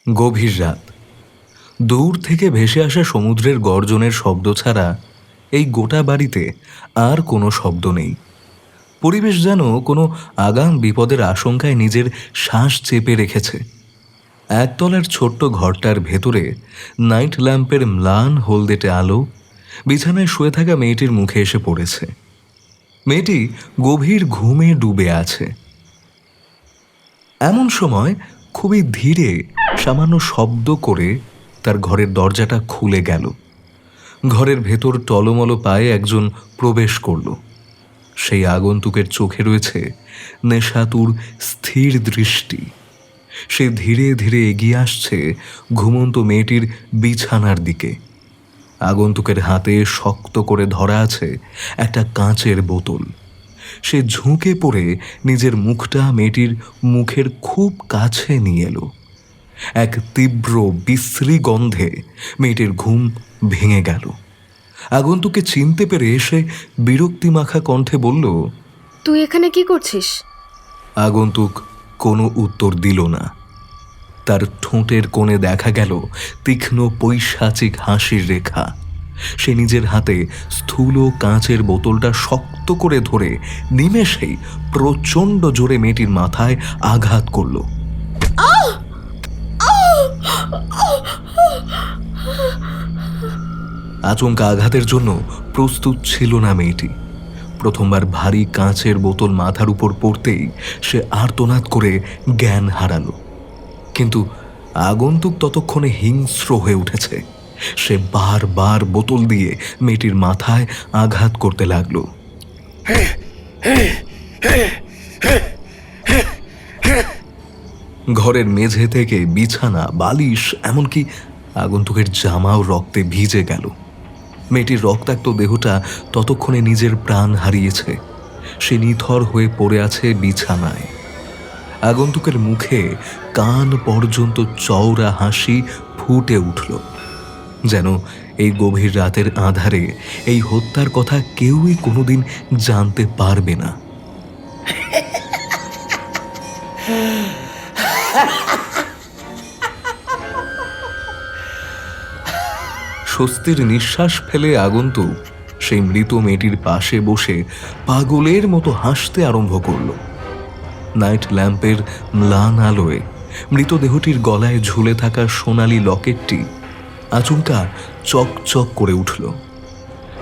গভীর রাত। দূর থেকে ভেসে আসা সমুদ্রের গর্জনের শব্দ ছাড়া এই গোটা বাড়িতে আর কোনো শব্দ নেই। পরিবেশ যেন কোনো আগাম বিপদের আশঙ্কায় নিজের শ্বাস চেপে রেখেছে। একতলার ছোট্ট ঘরটার ভেতরে নাইট ল্যাম্পের ম্লান হলদেটে আলো বিছানায় শুয়ে থাকা মেয়েটির মুখে এসে পড়েছে। মেয়েটি গভীর ঘুমে ডুবে আছে। এমন সময় খুবই ধীরে সামান্য শব্দ করে তার ঘরের দরজাটা খুলে গেল। ঘরের ভেতর টলমলো পায়ে একজন প্রবেশ করল। সেই আগন্তুকের চোখে রয়েছে নেশাতুর স্থির দৃষ্টি। সে ধীরে ধীরে এগিয়ে আসছে ঘুমন্ত মেয়েটির বিছানার দিকে। আগন্তুকের হাতে শক্ত করে ধরা আছে একটা কাঁচের বোতল। সে ঝুঁকে পড়ে নিজের মুখটা মেয়েটির মুখের খুব কাছে নিয়ে এলো। এক তীব্র বিশ্রী গন্ধে মেয়েটির ঘুম ভেঙে গেল। আগন্তুককে চিনতে পেরে সে বিরক্তিমাখা কণ্ঠে বলল, তুই এখানে কি করছিস? আগন্তুক কোনো উত্তর দিল না। তার ঠোঁটের কোণে দেখা গেল তীক্ষ্ণ পৈশাচিক হাসির রেখা। সে নিজের হাতে স্থূল কাঁচের বোতলটা শক্ত করে ধরে নিমেষেই প্রচণ্ড জোরে মেয়েটির মাথায় আঘাত করল। আচমকা আঘাতের জন্য প্রস্তুত ছিল না মেয়েটি। প্রথমবার ভারী কাঁচের বোতল মাথার উপর পড়তেই সে আর্তনাদ করে জ্ঞান হারালো। কিন্তু আগন্তুক ততক্ষণে হিংস্র হয়ে উঠেছে। সে বারবার বোতল দিয়ে মেয়েটির মাথায় আঘাত করতে লাগলো। ঘরের মেঝে থেকে বিছানা, বালিশ, এমনকি আগন্তুকের জামাও রক্তে ভিজে গেল। মেয়েটির রক্তাক্ত দেহটা ততক্ষণে নিজের প্রাণ হারিয়েছে। সে নিথর হয়ে পড়ে আছে বিছানায়। আগন্তুকের মুখে কান পর্যন্ত চওড়া হাসি ফুটে উঠল, যেন এই গভীর রাতের আঁধারে এই হত্যার কথা কেউই কোনোদিন জানতে পারবে না। স্বস্তির নিঃশ্বাস ফেলে আগন্তুক সেই মৃত মেয়েটির পাশে বসে পাগলের মতো হাসতে আরম্ভ করল। নাইট ল্যাম্পের ম্লান আলোয় মৃতদেহটির গলায় ঝুলে থাকা সোনালি লকেটটি আচমকা চকচক করে উঠল।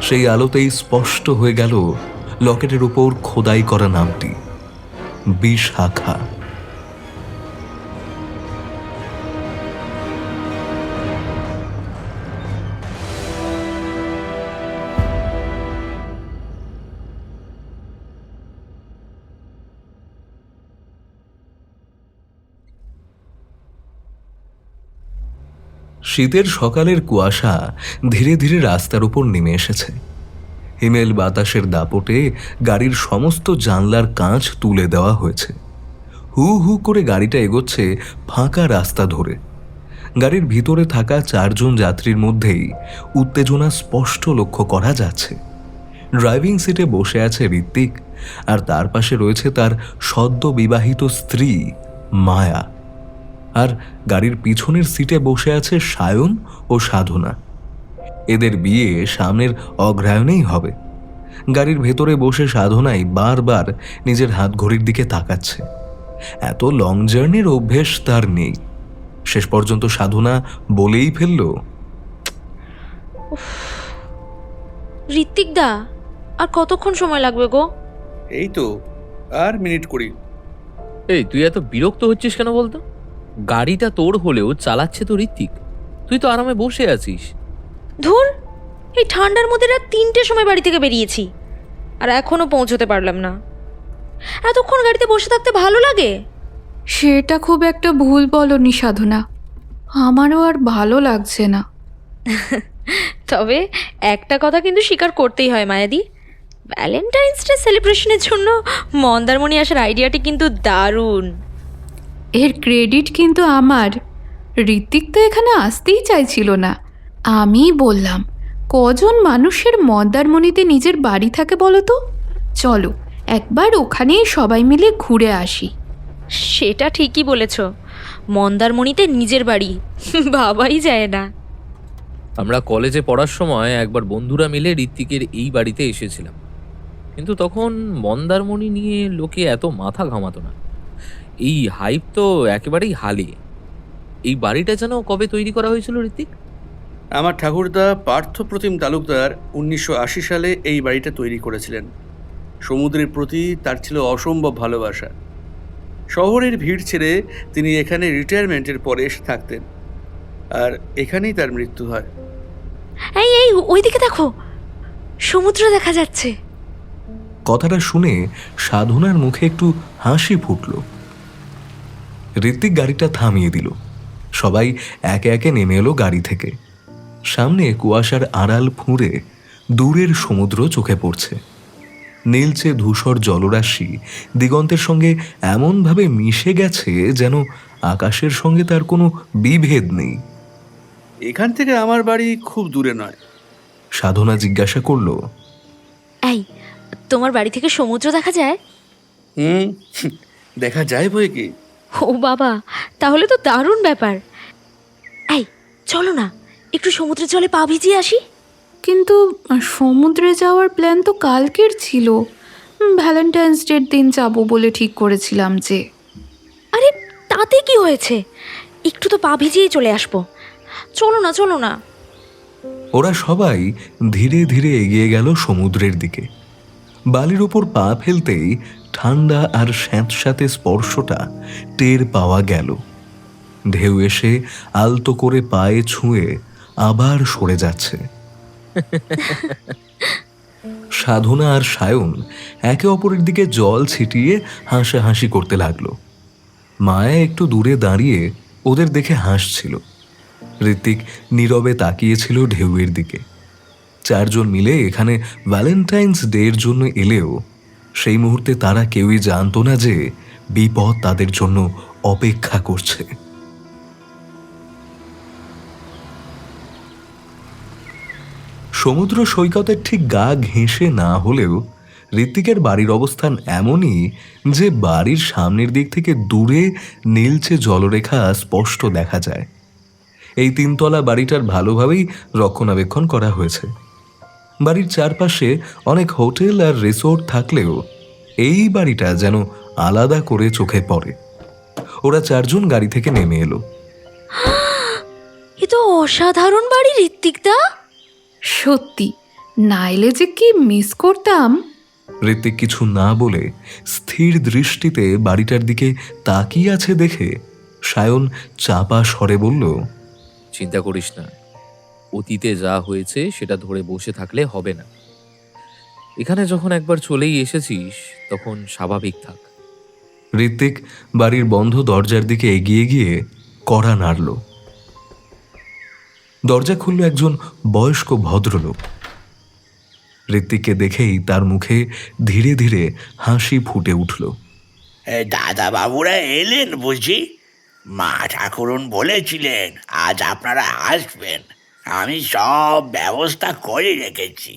সেই আলোতেই স্পষ্ট হয়ে গেল লকেটের উপর খোদাই করা নামটি, বিশাখা। শীতের সকালের কুয়াশা ধীরে ধীরে রাস্তার উপর নেমে এসেছে। হিমেল বাতাসের দাপটে গাড়ির সমস্ত জানলার কাঁচ তুলে দেওয়া হয়েছে। হু হু করে গাড়িটা এগোচ্ছে ফাঁকা রাস্তা ধরে। গাড়ির ভিতরে থাকা 4 জন যাত্রীর মধ্যেই উত্তেজনা স্পষ্ট লক্ষ্য করা যাচ্ছে। ড্রাইভিং সিটে বসে আছে ঋত্বিক, আর তার পাশে রয়েছে তার সদ্য বিবাহিত স্ত্রী মায়া। আর গাড়ির পিছনের সিটে বসে আছে সায়ন ও সাধনা। এদের বিয়ে সামনের অগ্রহায়ণেই হবে। গাড়ির ভেতরে বসে সাধনাই বারবার নিজের হাত ঘড়ির দিকে তাকাচ্ছে। এত লং জার্নির অভ্যেস তার নেই। শেষ পর্যন্ত সাধনা বলেই ফেলল, ঋত্বিক দা, আর কতক্ষণ সময় লাগবে গো? এই তো আর মিনিট 20। এই তুই এত বিরক্ত হচ্ছিস কেন বলতো? গাড়িটা তোর হলেও চালাচ্ছে তো ঋত্বিক, তুই তো আরামে বসে আছিস। ধুর, এই ঠান্ডার মধ্যে রাত 3টের সময় বাড়ি থেকে বেরিয়েছি, আর এখনো পৌঁছতে পারলাম না। এতক্ষণ গাড়িতে বসে থাকতে ভালো লাগে? সেটা খুব একটা ভুল বলনি সাধনা, আমারও আর ভালো লাগছে না। তবে একটা কথা কিন্তু স্বীকার করতেই হয় মায়াদি, ভ্যালেন্টাইন্স ডে সেলিব্রেশনের জন্য মন্দারমণি আসার আইডিয়াটি কিন্তু দারুণ। এর ক্রেডিট কিন্তু আমার। ঋত্বিক তো এখানে আসতেই চাইছিল না। আমি বললাম, কজন মানুষের মন্দারমণিতে নিজের বাড়ি থাকে বলো তো? চলো একবার ওখানেই সবাই মিলে ঘুরে আসি। সেটা ঠিকই বলেছ, মন্দারমণিতে নিজের বাড়ি ভাবাই যায় না। আমরা কলেজে পড়ার সময় একবার বন্ধুরা মিলে ঋত্বিকের এই বাড়িতে এসেছিলাম, কিন্তু তখন মন্দারমণি নিয়ে লোকে এত মাথা ঘামাতো না। এই হাইপ তো একেবারেই হালে। এই বাড়িটা যেন কবে তৈরি করা হয়েছিল ঋত্বিক? আমার ঠাকুরদা পার্থপ্রতিম তালুকদার 1980 সালে এই বাড়িটা তৈরি করেছিলেন। সমুদ্রের প্রতি তার ছিল অসম্ভব ভালোবাসা। শহরের ভিড় ছেড়ে তিনি এখানে রিটায়ারমেন্টের পরে এসে থাকতেন, আর এখানেই তার মৃত্যু হয়। এই এই ওইদিকে দেখো, সমুদ্র দেখা যাচ্ছে। কথাটা শুনে সাধনার মুখে একটু হাসি ফুটল। ঋত্বিক গাড়িটা থামিয়ে দিল। সবাই একে একে নেমে এলো গাড়ি থেকে। সামনে কুয়াশার আড়াল ফুঁড়ে দূরের সমুদ্র চোখে পড়ছে। নীলচে ধূসর জলরাশি দিগন্তের সঙ্গে এমনভাবে মিশে গেছে যেন আকাশের সঙ্গে তার কোনো বিভেদ নেই। এখান থেকে আমার বাড়ি খুব দূরে নয়। সাধনা জিজ্ঞাসা করল, এই, তোমার বাড়ি থেকে সমুদ্র দেখা যায়? হুম, দেখা যায় বই কি। ও বাবা, তাহলে তো দারুণ ব্যাপার। এই চলো না, একটু সমুদ্রের জলে পা ভিজিয়ে আসি। কিন্তু সমুদ্রে যাওয়ার প্ল্যান তো কালকের ছিল। ভ্যালেন্টাইন্স ডের দিন যাব বলে ঠিক করেছিলাম যে। আরে তাতে কি হয়েছে, একটু তো পা ভিজিয়েই চলে আসবো। চলো না চলো না। ওরা সবাই ধীরে ধীরে এগিয়ে গেল সমুদ্রের দিকে। বালির ওপর পা ফেলতেই ঠান্ডা আর স্যাঁতস্যাঁতে স্পর্শটা টের পাওয়া গেল। ঢেউ এসে আলতো করে পায়ে ছুঁয়ে আবার সরে যাচ্ছে। সাধনা আর সায়ন একে অপরের দিকে জল ছিটিয়ে হাসাহাসি করতে লাগলো। মায়া একটু দূরে দাঁড়িয়ে ওদের দেখে হাসছিল। ঋত্বিক নীরবে তাকিয়েছিল ঢেউয়ের দিকে। চারজন মিলে এখানে ভ্যালেন্টাইন্স ডের জন্য এলেও সেই মুহূর্তে তারা কেউই জানতো না যে বিপদ তাদের জন্য অপেক্ষা করছে। সমুদ্র সৈকতের ঠিক গা ঘেঁষে না হলেও ঋত্বিকের বাড়ির অবস্থান এমনই যে বাড়ির সামনের দিক থেকে দূরে নীলচে জলরেখা স্পষ্ট দেখা যায়। এই তিনতলা বাড়িটার ভালোভাবেই রক্ষণাবেক্ষণ করা হয়েছে। বাড়ির চারপাশে অনেক হোটেল আর রিসোর্ট থাকলেও এই বাড়িটা যেন আলাদা করে চোখে পড়ে। ওরা চারজন গাড়ি থেকে নেমে এলো। এ তো অসাধারণ বাড়ি ঋত্বিকদা। সত্যি, না এলে যে কি মিস করতাম। ঋত্বিক কিছু না বলে স্থির দৃষ্টিতে বাড়িটার দিকে তাকিয়ে আছে দেখে সায়ন চাপা স্বরে বলল, চিন্তা করিস না, অতীতে যা হয়েছে সেটা ধরে বসে থাকলে হবে না। এখানে যখন একবার চলেই এসেছিস তখন স্বাভাবিক থাক। ঋত্বিক বাড়ির বন্ধ দরজার দিকে এগিয়ে গিয়ে কড়া নাড়ল। দরজা খুলল একজন বয়স্ক ভদ্রলোক। ঋত্বিককে দেখেই তার মুখে ধীরে ধীরে হাসি ফুটে উঠল। দাদা বাবুরা এলেন বুঝি? মা ঠাকুরুন বলেছিলেন আজ আপনারা আসবেন। আমি সব ব্যবস্থা করে রেখেছি।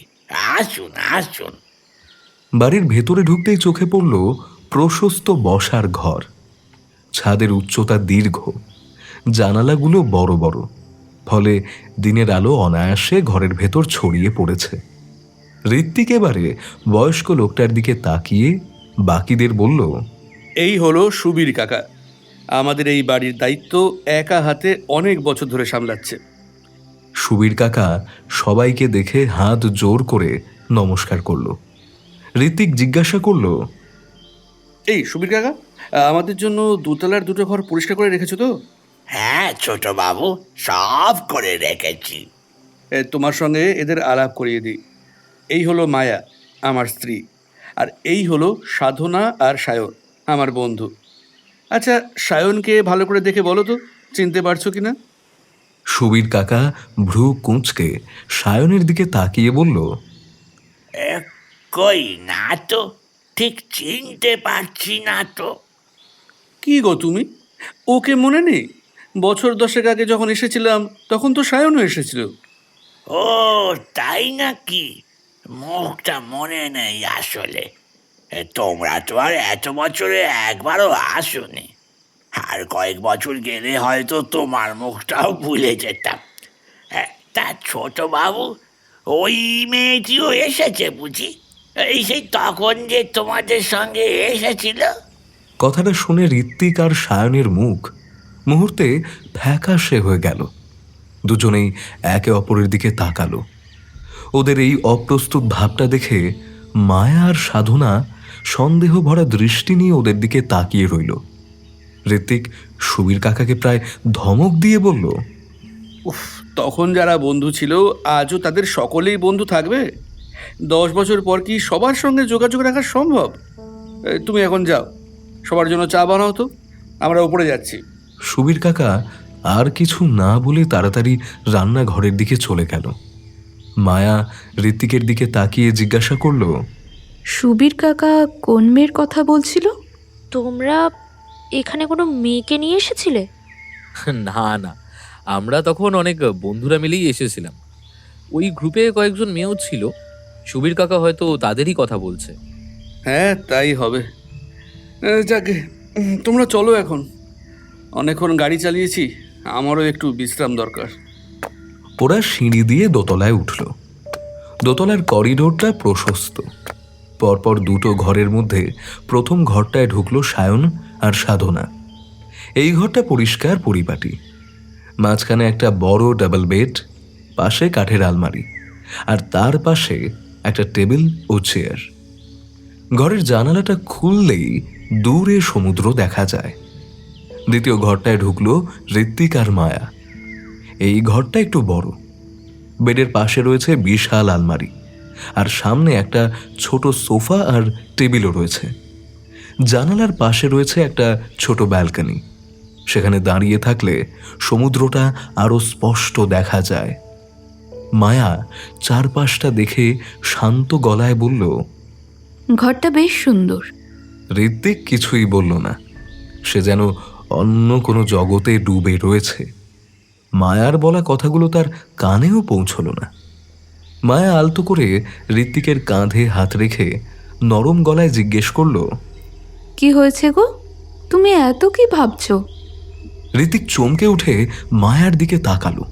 আসুন আসুন। বাড়ির ভেতরে ঢুকতেই চোখে পড়ল প্রশস্ত বসার ঘর। ছাদের উচ্চতা দীর্ঘ, জানালাগুলো বড় বড়, ফলে দিনের আলো অনায়াসে ঘরের ভেতর ছড়িয়ে পড়েছে। ঋত্বিক এবারে বয়স্ক লোকটার দিকে তাকিয়ে বাকিদের বলল, এই হলো সুবীর কাকা। আমাদের এই বাড়ির দায়িত্ব একা হাতে অনেক বছর ধরে সামলাচ্ছে। সুবীর কাকা সবাইকে দেখে হাত জোর করে নমস্কার করল। ঋত্বিক জিজ্ঞাসা করল, এই সুবীর কাকা, আমাদের জন্য দোতলার দুটো ঘর পরিষ্কার করে রেখেছো তো? হ্যাঁ ছোট বাবু, সব করে রেখেছি। তোমার সঙ্গে এদের আলাপ করিয়ে দিই। এই হলো মায়া, আমার স্ত্রী, আর এই হলো সাধনা আর সায়ন, আমার বন্ধু। আচ্ছা, সায়নকে ভালো করে দেখে বলো তো, চিনতে পারছো কিনা? সুবীর কাকা ভ্রু কুঁচকে সায়নের দিকে তাকিয়ে বলল, এ, কই না তো, ঠিক চিনতে পারছি না তো। কি গো তুমি, ওকে মনে নেই? বছর 10 আগে যখন এসেছিলাম তখন তো সায়নও এসেছিল। ও তাই নাকি? মুখটা মনে নেই আসলে। তোমরা তো আর এত বছরে একবারও আসোনি। আর কয়েক বছর গেলে হয়তো তোমার মুখটাও ভুলে যেতাম। তা ছোট বাবু, ওই মেয়েটিও এসেছে বুঝি? এই সেই তখন যে তোমাদের সঙ্গে এসেছিল। কথাটা শুনে ঋত্বিক আর সায়নের মুখ মুহূর্তে ফ্যাকাশে হয়ে গেল। দুজনেই একে অপরের দিকে তাকালো। ওদের এই অপ্রস্তুত ভাবটা দেখে মায়া আর সাধনা সন্দেহ ভরা দৃষ্টি নিয়ে ওদের দিকে তাকিয়ে রইল। ঋত্বিক সুবীর কাকাকে প্রায় ধমক দিয়ে বলল, উফ, তখন যারা বন্ধু ছিল আজও তাদের সকলেই বন্ধু থাকবে? 10 বছর পর কি সবার সঙ্গে যোগাযোগ রাখা সম্ভব? তুমি এখন যাও, সবার জন্য চা বানাও তো, আমরা উপরে যাচ্ছি। সুবীর কাকা আর কিছু না বলে তাড়াতাড়ি রান্নাঘরের দিকে চলে গেল। মায়া ঋত্বিকের দিকে তাকিয়ে জিজ্ঞাসা করল, সুবীর কাকা কোন মেয়ের কথা বলছিল? তোমরা এখানে কোনো মেয়েকে নিয়ে এসেছিলে? না না, আমরা তখন অনেক বন্ধুরা মিলেই এসেছিলাম। ওই গ্রুপে কয়েকজন মেয়েও ছিল। সুবীর কাকা হয়তো তাদেরই কথা বলছে। হ্যাঁ, তাই হবে। যাকে, তোমরা চলো এখন, অনেকক্ষণ গাড়ি চালিয়েছি, আমারও একটু বিশ্রাম দরকার। ওরা সিঁড়ি দিয়ে দোতলায় উঠল। দোতলার করিডোরটা প্রশস্ত। পরপর দুটো ঘরের মধ্যে প্রথম ঘরটায় ঢুকলো সায়ন আর সাধনা। এই ঘরটা পরিষ্কার পরিপাটি। মাঝখানে একটা বড় ডাবল বেড, পাশে কাঠের আলমারি, আর তার পাশে একটা টেবিল ও চেয়ার। ঘরের জানালাটা খুললেই দূরে সমুদ্র দেখা যায়। দ্বিতীয় ঘরটায় ঢুকলো ঋত্বিক আর মায়া। এই ঘরটা একটু বড়। বেডের পাশে রয়েছে বিশাল আলমারি, আর সামনে একটা ছোট সোফা আর টেবিলও রয়েছে। জানালার পাশে রয়েছে একটা ছোট ব্যালকনি। সেখানে দাঁড়িয়ে থাকলে সমুদ্রটা আরো স্পষ্ট দেখা যায়। মায়া চারপাশটা দেখে শান্ত গলায় বলল, ঘরটা বেশ সুন্দর। ঋত্বিক কিছুই বলল না। সে যেন অন্য কোনো জগতে ডুবে রয়েছে। মায়ার বলা কথাগুলো তার কানেও পৌঁছল না। মায়া আলতো করে ঋত্বিকের কাঁধে হাত রেখে নরম গলায় জিজ্ঞেস করল, কি হয়েছে গো? তুমি এত কি ভাবছো? ঋত্বিক চমকে উঠে মায়ার দিকে তাকালো।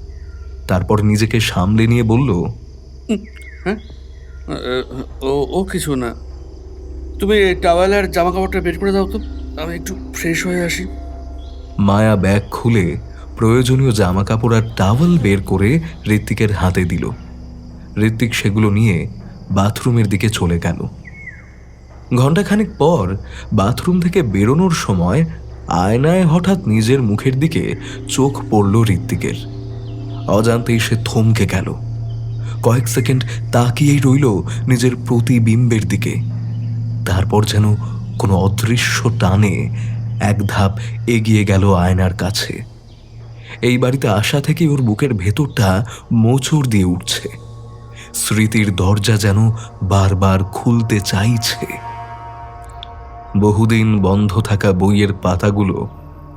তারপর নিজেকে সামলে নিয়ে বলল, হ্যাঁ, ও কিছু না। তুমি টাওয়েল আর জামা কাপড়টা বের করে দাও তো, আমি একটু ফ্রেশ হয়ে আসি। মায়া ব্যাগ খুলে প্রয়োজনীয় জামা কাপড় আর টাওয়েল বের করে ঋত্বিকের হাতে দিল। ঋত্বিক সেগুলো নিয়ে বাথরুমের দিকে চলে গেল। ঘণ্টাখানেক পর বাথরুম থেকে বেরোনোর সময় আয়নায় হঠাৎ নিজের মুখের দিকে চোখ পড়ল ঋত্বিকের। অজান্তেই সে থমকে গেল। কয়েক সেকেন্ড তাকিয়েই রইল নিজের প্রতিবিম্বের দিকে। তারপর যেন কোনো অদৃশ্য টানে এক ধাপ এগিয়ে গেল আয়নার কাছে। এই বাড়িতে আসা থেকে ওর বুকের ভেতরটা মোচড় দিয়ে উঠছে। স্মৃতির দরজা যেন বারবার খুলতে চাইছে। বহুদিন বন্ধ থাকা বইয়ের পাতাগুলো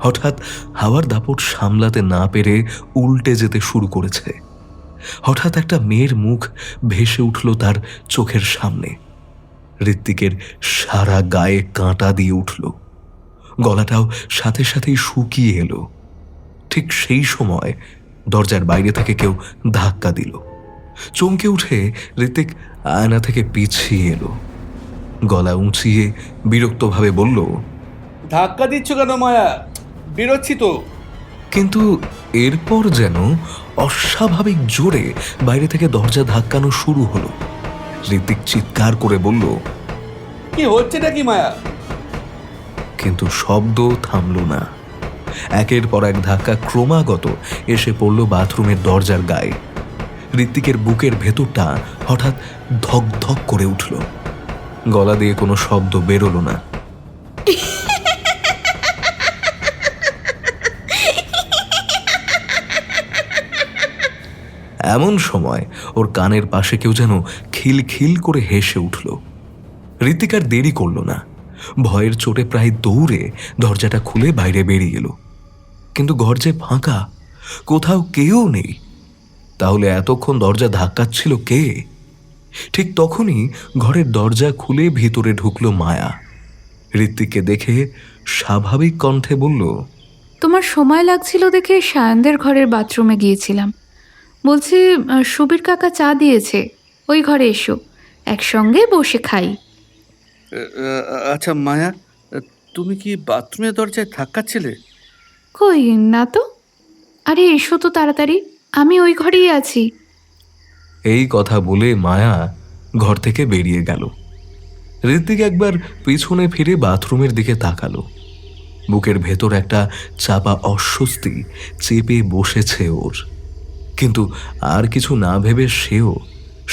হঠাৎ হাওয়ার দাপট সামলাতে না পেরে উল্টে যেতে শুরু করেছে। হঠাৎ একটা মেয়ের মুখ ভেসে উঠল তার চোখের সামনে। ঋত্বিকের সারা গায়ে কাঁটা দিয়ে উঠল। গলাটাও সাথে সাথেই শুকিয়ে এলো। ঠিক সেই সময় দরজার বাইরে থেকে কেউ ধাক্কা দিল। চমকে উঠে ঋত্বিক আয়না থেকে পিছিয়ে এলো। গলা উঁচিয়ে বিরক্তভাবে বলল, ধাক্কা দিচ্ছ কেন মায়া? বেরোচ্ছি তো। কিন্তু এরপর যেন অস্বাভাবিক জোরে বাইরে থেকে দরজা ধাক্কানো শুরু হলো। ঋত্বিক চিৎকার করে বলল, কি হচ্ছে নাকি মায়া? কিন্তু শব্দ থামল না। একের পর এক ধাক্কা ক্রমাগত এসে পড়ল বাথরুমের দরজার গায়ে। ঋত্বিকের বুকের ভেতরটা হঠাৎ ধক ধক করে উঠল। গলা দিয়ে কোনো শব্দ বেরোলো না। এমন সময় ওর কানের পাশে কেউ যেন খিলখিল করে হেসে উঠল। ঋত্বিক আর দেরি করল না। ভয়ের চোটে প্রায় দৌড়ে দরজাটা খুলে বাইরে বেরিয়ে এলো। কিন্তু ঘর যে ফাঁকা, কোথাও কেউ নেই। তাহলে এতক্ষণ দরজা ধাক্কাচ্ছিল কে? ঠিক তখনই ঘরের দরজা খুলে ভিতরে ঢুকলো মায়া। ঋত্বিককে দেখে স্বাভাবিক কণ্ঠে বলল, তোমার সময় লাগছিল দেখে সায়নদের ঘরের বাথরুমে গিয়েছিলাম। বলছি, সুবীর কাকা চা দিয়েছে, ওই ঘরে এসো, একসঙ্গে বসে খাই। আচ্ছা মায়া, তুমি কি বাথরুমের দরজায় ধাক্কাচ্ছিলে? কই না তো। আরে এসো তো তাড়াতাড়ি, আমি ওই ঘরেই আছি। এই কথা বলে মায়া ঘর থেকে বেরিয়ে গেল। ঋত্বিক একবার পিছনে ফিরে বাথরুমের দিকে তাকালো। বুকের ভেতর একটা চাপা অস্বস্তি চেপে বসেছে ওর। কিন্তু আর কিছু না ভেবে সেও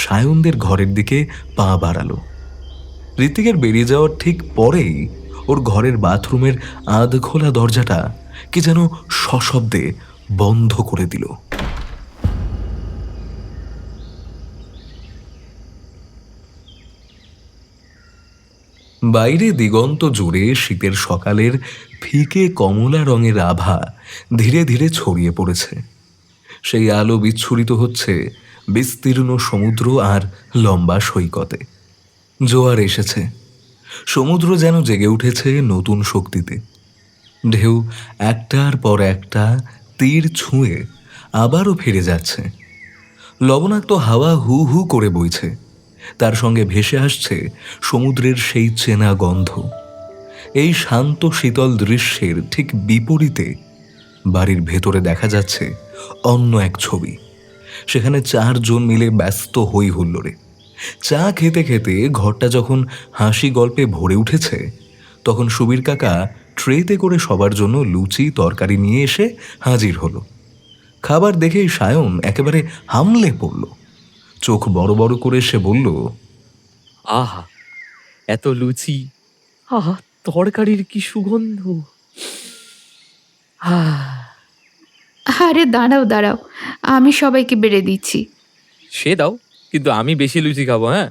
সায়নদের ঘরের দিকে পা বাড়ালো। ঋত্বিকের বেরিয়ে যাওয়ার ঠিক পরেই ওর ঘরের বাথরুমের আধ খোলা দরজাটা কি যেন সশব্দে বন্ধ করে দিল। বাইরে দিগন্ত জুড়ে শীতের সকালের ফিকে কমলা রঙের আভা ধীরে ধীরে ছড়িয়ে পড়েছে। সেই আলো বিচ্ছুরিত হচ্ছে বিস্তীর্ণ সমুদ্র আর লম্বা সৈকতে। জোয়ার এসেছে, সমুদ্র যেন জেগে উঠেছে নতুন শক্তিতে। ঢেউ একটার পর একটা তীর ছুঁয়ে আবারও ফিরে যাচ্ছে। লবণাক্ত হাওয়া হু হু করে বইছে, তার সঙ্গে ভেসে আসছে সমুদ্রের সেই চেনা গন্ধ। এই শান্ত শীতল দৃশ্যের ঠিক বিপরীতে বাড়ির ভেতরে দেখা যাচ্ছে অন্য এক ছবি। সেখানে 4 জন মিলে ব্যস্ত হই হুল্লোড়ে চা খেতে খেতে ঘরটা যখন হাসি গল্পে ভরে উঠেছে, তখন সুবীর কাকা ট্রেতে করে সবার জন্য লুচি তরকারি নিয়ে এসে হাজির হলো। খাবার দেখেই সায়ন একেবারে হামলে পড়ল। চোখ বড় বড় করে সে বলল, আহা, এত লুচি, আহা, তরকারির কি সুগন্ধ। আরে দাঁড়াও দাঁড়াও, আমি সবাইকে বেড়ে দিচ্ছি। সে দাও, কিন্তু আমি বেশি লুচি খাবো। হ্যাঁ,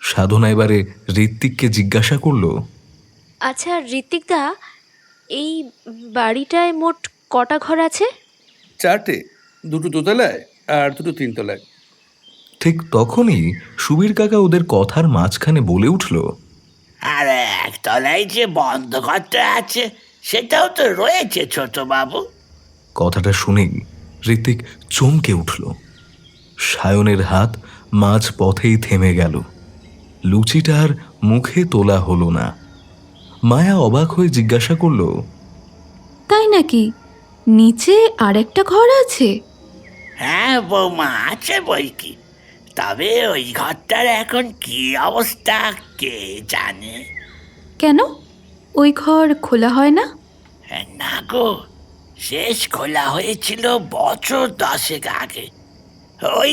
সাধনা এবারে ঋত্বিককে জিজ্ঞাসা করলো, আচ্ছা ঋত্বিকদা, এই বাড়িটায় মোট কটা ঘর আছে? 4টে, 2টো দোতলায় আর 2টো 3 তলায়। ঠিক তখনই সুবীর কাকা ওদের কথার মাঝখানে বলে উঠল, আর একতলায় যে বন্ধ ঘরটা আছে সেটাও তো রয়েছে ছোট বাবু। কথাটা শুনেই ঋত্বিক চমকে উঠল। সায়নের হাত মাঝ পথেই থেমে গেল। লুচিটার মুখে তোলা হলো না। মায়া অবাক হয়ে জিজ্ঞাসা করল, তাই নাকি? নিচে আরেকটা ঘর আছে? হ্যাঁ বৌমা, আছে বই কি। তবে ওই ঘরটার এখন কি অবস্থা কে জানে। কেন, ওই ঘর খোলা হয় না? না গো, শেষ খোলা হয়েছিল বছর 10 আগে। ওই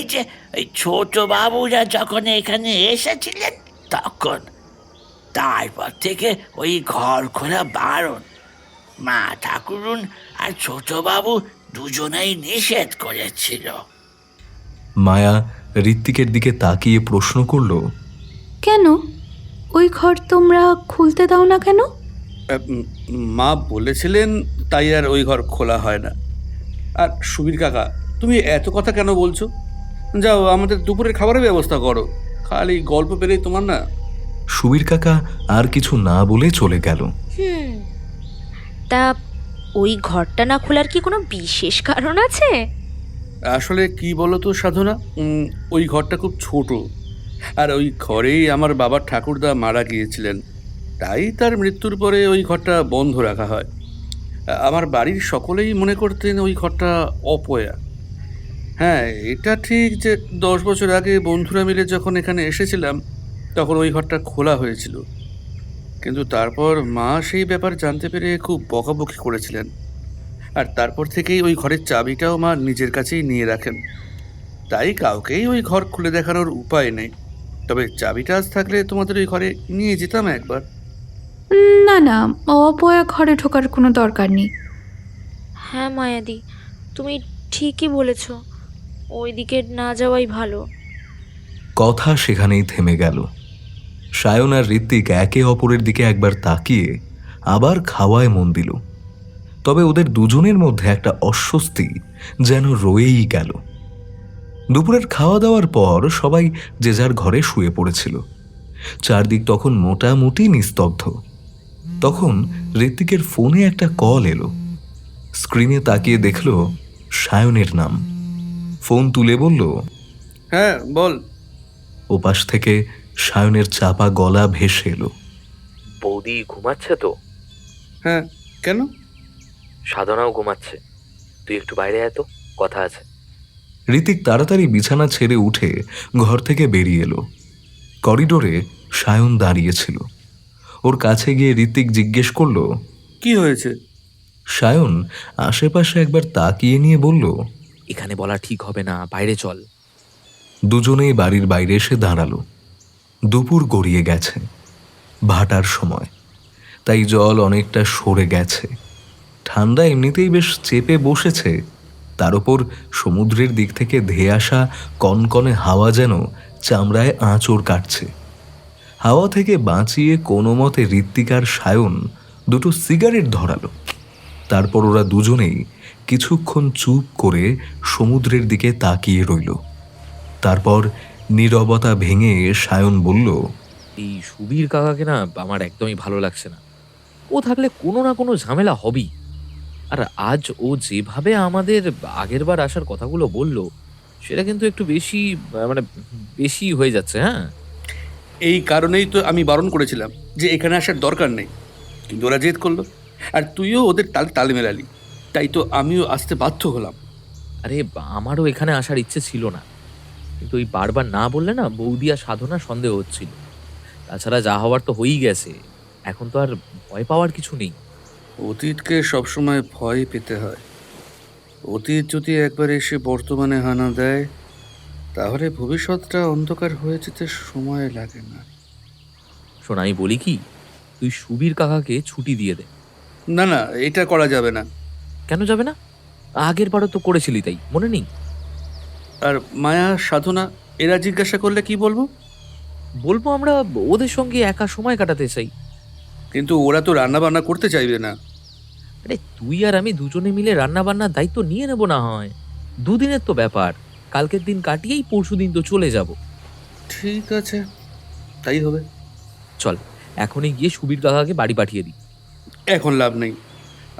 ছোট বাবুরা যখন এখানে এসেছিলেন তখন। তারপর থেকে ওই ঘর খোলা বারণ। মা ঠাকুরুন আর ছোট বাবু দুজনেই নিষেধ করেছিল। মায়া ঋত্বিকের দিকে তাকিয়ে প্রশ্ন করল, কেন, ওই ঘর তোমরা খুলতে দাও না কেন? মা বলেছিলেন তাই আর ওই ঘর খোলা হয় না। আর সুবীর কাকা, তুমি এত কথা কেন বলছো? যাও, আমাদের দুপুরের খাবারের ব্যবস্থা করো। খালি গল্প পেলেই তোমার না। সুবীর কাকা আর কিছু না বলে চলে গেল। তা ওই ঘরটা না খোলার কি কোনো বিশেষ কারণ আছে? আসলে কি বলো তো সাধনা, ওই ঘরটা খুব ছোট, আর ওই ঘরেই আমার বাবার ঠাকুরদা মারা গিয়েছিলেন। তাই তার মৃত্যুর পরে ওই ঘরটা বন্ধ রাখা হয়। আমার বাড়ির সকলেই মনে করতেন ওই ঘরটা অপয়া। হ্যাঁ, এটা ঠিক যে 10 বছর আগে বন্ধুরা মিলে যখন এখানে এসেছিলাম তখন ওই ঘরটা খোলা হয়েছিল। কিন্তু তারপর মা সেই ব্যাপার জানতে পেরে খুব বকাবকি করেছিলেন। আর তারপর থেকেই ওই ঘরের চাবিটাও মা নিজের কাছেই নিয়ে রাখেন। তাই কাউকেই ওই ঘর খুলে দেখানোর উপায় নেই। তবে চাবিটা আজ থাকলে তোমাদের ওই ঘরে নিয়ে যেতাম একবার। না না, অপয়া ঘরে ঢোকার কোনো দরকার নেই। হ্যাঁ মায়াদি, তুমি ঠিকই বলেছ, ওইদিকে না যাওয়াই ভালো। কথা সেখানেই থেমে গেল। সায়ন আর ঋত্বিক একে অপরের দিকে একবার তাকিয়ে আবার খাওয়ায় মন দিল। তবে ওদের দুজনের মধ্যে একটা অস্বস্তি যেন রয়েই গেল। দুপুরের খাওয়া দাওয়ার পর সবাই যে যার ঘরে শুয়ে পড়েছিল। চারদিক তখন মোটামুটি নিস্তব্ধ। তখন ঋত্বিকের ফোনে একটা কল এলো। স্ক্রিনে তাকিয়ে দেখলো সায়নের নাম। ফোন তুলে বলল, হ্যাঁ বল। ওপাশ থেকে সায়নের চাপা গলা ভেসে এলো, বৌদি ঘুমাচ্ছে তো? হ্যাঁ, কেন? সাধনাও ঘুমাচ্ছে, তুই একটু বাইরে আয় তো, কথা আছে। ঋতিক তাড়াতাড়ি বিছানা ছেড়ে উঠে ঘর থেকে বেরিয়ে এলো। করিডোরে সায়ন দাঁড়িয়েছিল। ওর কাছে গিয়ে ঋতিক জিজ্ঞেস করলো, কি হয়েছে? সায়ন আশেপাশে একবার তাকিয়ে নিয়ে বলল, এখানে বলা ঠিক হবে না, বাইরে চল। দুজনেই বাড়ির বাইরে এসে দাঁড়ালো। দুপুর গড়িয়ে গেছে, ভাটার সময়, তাই জল অনেকটা সরে গেছে। ঠান্ডা এমনিতেই বেশ চেপে বসেছে, তার উপর সমুদ্রের দিক থেকে ধেয়ে আসা কনকনে হাওয়া যেন চামড়ায় আঁচড় কাটছে। হাওয়া থেকে বাঁচিয়ে কোনো মতে ঋত্বিক আর সায়ন দুটো সিগারেট ধরালো। তারপর ওরা দুজনেই কিছুক্ষণ চুপ করে সমুদ্রের দিকে তাকিয়ে রইল। তারপর নীরবতা ভেঙে সায়ন বলল, এই সুবীর কাকাকে না আমার একদমই ভালো লাগছে না। ও থাকলে কোনো না কোনো ঝামেলা হবেই। আর আজ ও যেভাবে আমাদের আগেরবার আসার কথাগুলো বলল, সেটা কিন্তু একটু বেশি, মানে বেশি হয়ে যাচ্ছে। হ্যাঁ, এই কারণেই তো আমি বারণ করেছিলাম যে এখানে আসার দরকার নেই, কিন্তু ওরা জেদ করলো, আর তুইও ওদের তালে তালে মেলালি, তাই তো আমিও আসতে বাধ্য হলাম। আরে আমারও এখানে আসার ইচ্ছে ছিল না, কিন্তু ওই বারবার না বললে না বৌদি আর সাধনা সন্দেহ হচ্ছিল। তাছাড়া যা হওয়ার তো হয়েই গেছে, এখন তো আর ভয় পাওয়ার কিছু নেই। অতীতকে সবসময় ভয় পেতে হয়। অতীত যদি একবার এসে বর্তমানে হানা দেয়, তাহলে ভবিষ্যৎটা অন্ধকার হয়ে যেতে সময় লাগে না। শোন, আমি বলি কি, তুই সুবীর কাকাকে ছুটি দিয়ে দে। না না, এটা করা যাবে না। কেন যাবে না? আগের বারও তো করেছিলি, তাই মনে নেই? আর মায়া, সাধনা এরা জিজ্ঞাসা করলে কি বলবো? বলবো আমরা ওদের সঙ্গে একা সময় কাটাতে চাই। কিন্তু ওরা তো রান্না বান্না করতে চাইবে না। আরে তুই আর আমি দুজনে মিলে রান্না বান্নার দায়িত্ব নিয়ে নেব না হয়। দুদিনের তো ব্যাপার, কালকের দিন কাটিয়েই পরশুদিন তো চলে যাব। ঠিক আছে, তাই হবে। চল এখনই গিয়ে সুবীর কাকাকে বাড়ি পাঠিয়ে দিই। এখন লাভ নেই।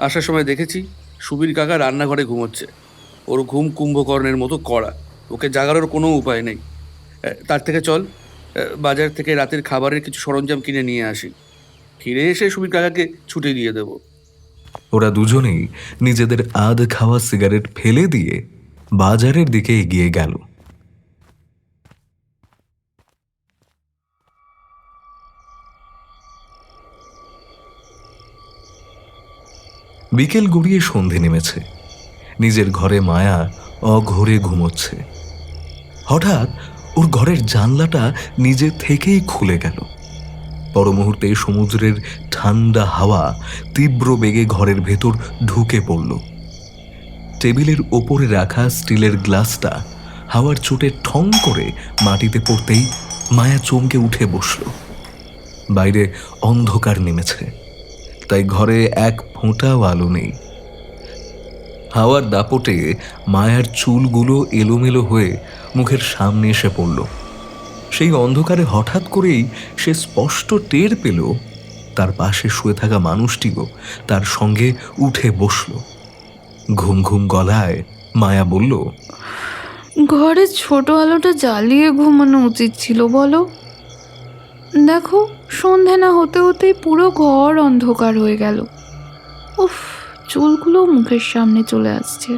আসার সময় দেখেছি সুবীর কাকা রান্নাঘরে ঘুমোচ্ছে। ওর ঘুম কুম্ভকর্ণের মতো কড়া, ওকে জাগানোর কোনো উপায় নেই। তার থেকে চল বাজার থেকে রাতের খাবারের কিছু সরঞ্জাম কিনে নিয়ে আসি। ফিরে এসে সুবীর কাকাকে ছুটি দিয়ে দেবো। ওরা দুজনেই নিজেদের আধ খাওয়া সিগারেট ফেলে দিয়ে বাজারের দিকে এগিয়ে গেল। বিকেল গড়িয়ে সন্ধে নেমেছে। নিজের ঘরে মায়া অঘোরে ঘুমোচ্ছে। হঠাৎ ওর ঘরের জানলাটা নিজে থেকেই খুলে গেল। পর মুহূর্তে সমুদ্রের ঠান্ডা হাওয়া তীব্র বেগে ঘরের ভেতর ঢুকে পড়ল। টেবিলের ওপরে রাখা স্টিলের গ্লাসটা হাওয়ার চোটে ঠং করে মাটিতে পড়তেই মায়া চমকে উঠে বসল। বাইরে অন্ধকার নেমেছে, তাই ঘরে এক ফোঁটাও আলো নেই। হাওয়ার দাপটে মায়ার চুলগুলো এলোমেলো হয়ে মুখের সামনে এসে পড়ল। সেই অন্ধকারে হঠাৎ করেই সে স্পষ্ট টের পেল তার পাশে শুয়ে থাকা মানুষটিও তার সঙ্গে উঠে বসল। ঘুম ঘুম গলায় মায়া বলল, ঘরের ছোট আলোটা জ্বালিয়ে ঘুমানো উচিত ছিল বলো। দেখো, সন্ধে না হতে হতেই পুরো ঘর অন্ধকার হয়ে গেল। উফ, চুলগুলো মুখের সামনে চলে আসছে।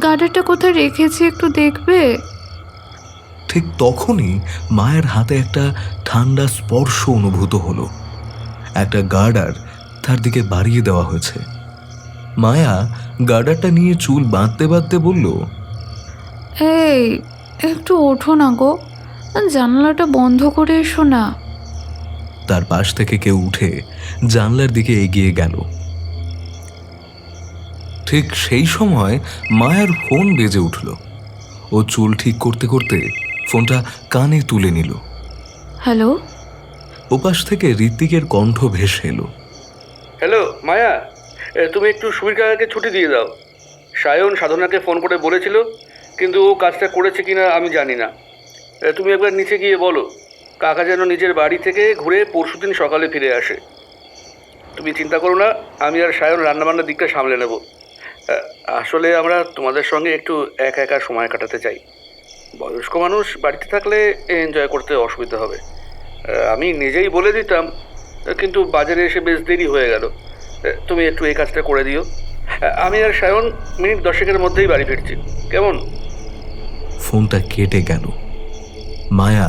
গার্ডারটা কোথায় রেখেছি একটু দেখবে? ঠিক তখনই মায়ের হাতে একটা ঠান্ডা স্পর্শ অনুভূত হলো। একটা গার্ডার তার দিকে বাড়িয়ে দেওয়া হয়েছে। মায়া গার্ডারটা নিয়ে চুল বাঁধতে বাঁধতে বলল, এই একটু ওঠো না গো, জানালাটা বন্ধ করে এসো না। তার পাশ থেকে কেউ উঠে জানলার দিকে এগিয়ে গেল। ঠিক সেই সময় মায়ার ফোন বেজে উঠল। ও চুল ঠিক করতে করতে ফোনটা কানে তুলে নিল। হ্যালো? ওপাশ থেকে ঋত্বিকের কণ্ঠ ভেসে এলো, হ্যালো মায়া, তুমি একটু সুবীর কাকাকে ছুটি দিয়ে দাও। সায়ন সাধনাকে ফোন করে বলেছিল, কিন্তু ও কাজটা করেছে কিনা আমি জানি না। তুমি একবার নিচে গিয়ে বলো। কাকা যেন নিজের বাড়ি থেকে ঘুরে পরশুদিন সকালে ফিরে আসে। তুমি চিন্তা করো না, আমি আর সায়ন রান্নাবান্নার দিকটা সামলে নেব। আসলে আমরা তোমাদের সঙ্গে একটু একা একা সময় কাটাতে চাই। বয়স্ক মানুষ বাড়িতে থাকলে এনজয় করতে অসুবিধা হবে। আমি নিজেই বলে দিতাম, কিন্তু বাজারে এসে বেশ দেরি হয়ে গেল। তুমি একটু এই কাজটা করে দিও। আমি আর সায়ন মিনিট 10-এর মধ্যেই বাড়ি ফিরছি, কেমন? ফোনটা কেটে গেল। মায়া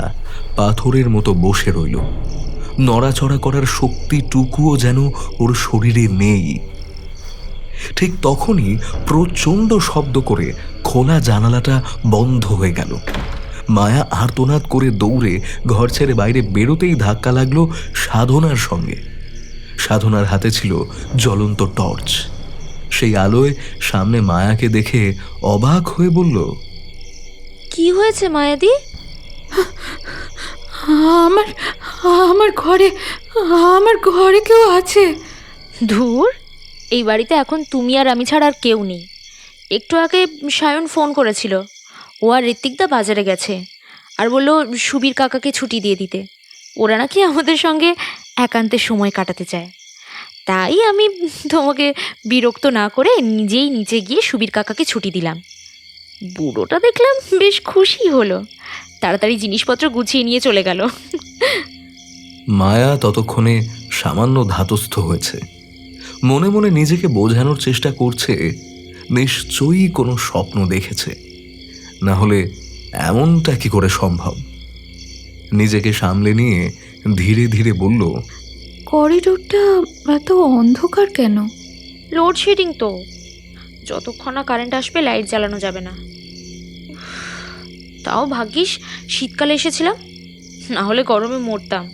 পাথরের মতো বসে রইল। নড়াচড়া করার শক্তিটুকুও যেন ওর শরীরে নেই। ঠিক তখনই প্রচণ্ড শব্দ করে খোলা জানালাটা বন্ধ হয়ে গেল। মায়া আর্তনাদ করে দৌড়ে ঘর ছেড়ে বাইরে বেরোতেই ধাক্কা লাগলো সাধনার সঙ্গে। সাধনার হাতে ছিল জ্বলন্ত টর্চ। সেই আলোয় সামনে মায়াকে দেখে অবাক হয়ে বলল, কি হয়েছে মায়াদি? আমার আমার ঘরে আমার ঘরে কেউ আছে। ধুর, এই বাড়িতে এখন তুমি আর আমি ছাড়া আর কেউ নেই। একটু আগে সায়ন ফোন করেছিল, ও আর ঋত্বিকদা বাজারে গেছে, আর বললো সুবীর কাকাকে ছুটি দিয়ে দিতে। ওরা নাকি আমাদের সঙ্গে একান্তে সময় কাটাতে চায়। তাই আমি তোমাকে বিরক্ত না করে নিজেই নিচে গিয়ে সুবীর কাকাকে ছুটি দিলাম। বুড়োটা দেখলাম বেশ খুশি হলো, তাড়াতাড়ি জিনিসপত্র গুছিয়ে নিয়ে চলে গেল। মায়া ততক্ষণে সামান্য ধাতস্থ হয়েছে। মনে মনে নিজেকে বোঝানোর চেষ্টা করছে নিশ্চয়ই কোনো স্বপ্ন দেখেছে, না হলে এমনটা কি করে সম্ভব। নিজেকে সামলে নিয়ে ধীরে ধীরে বলল, করিডোরটা এত অন্ধকার কেন? লোডশেডিং তো, যতক্ষণ না কারেন্ট আসবে লাইট জ্বালানো যাবে না। তাও ভাগ্যিস শীতকালে এসেছিলাম, না হলে গরমে মরতাম।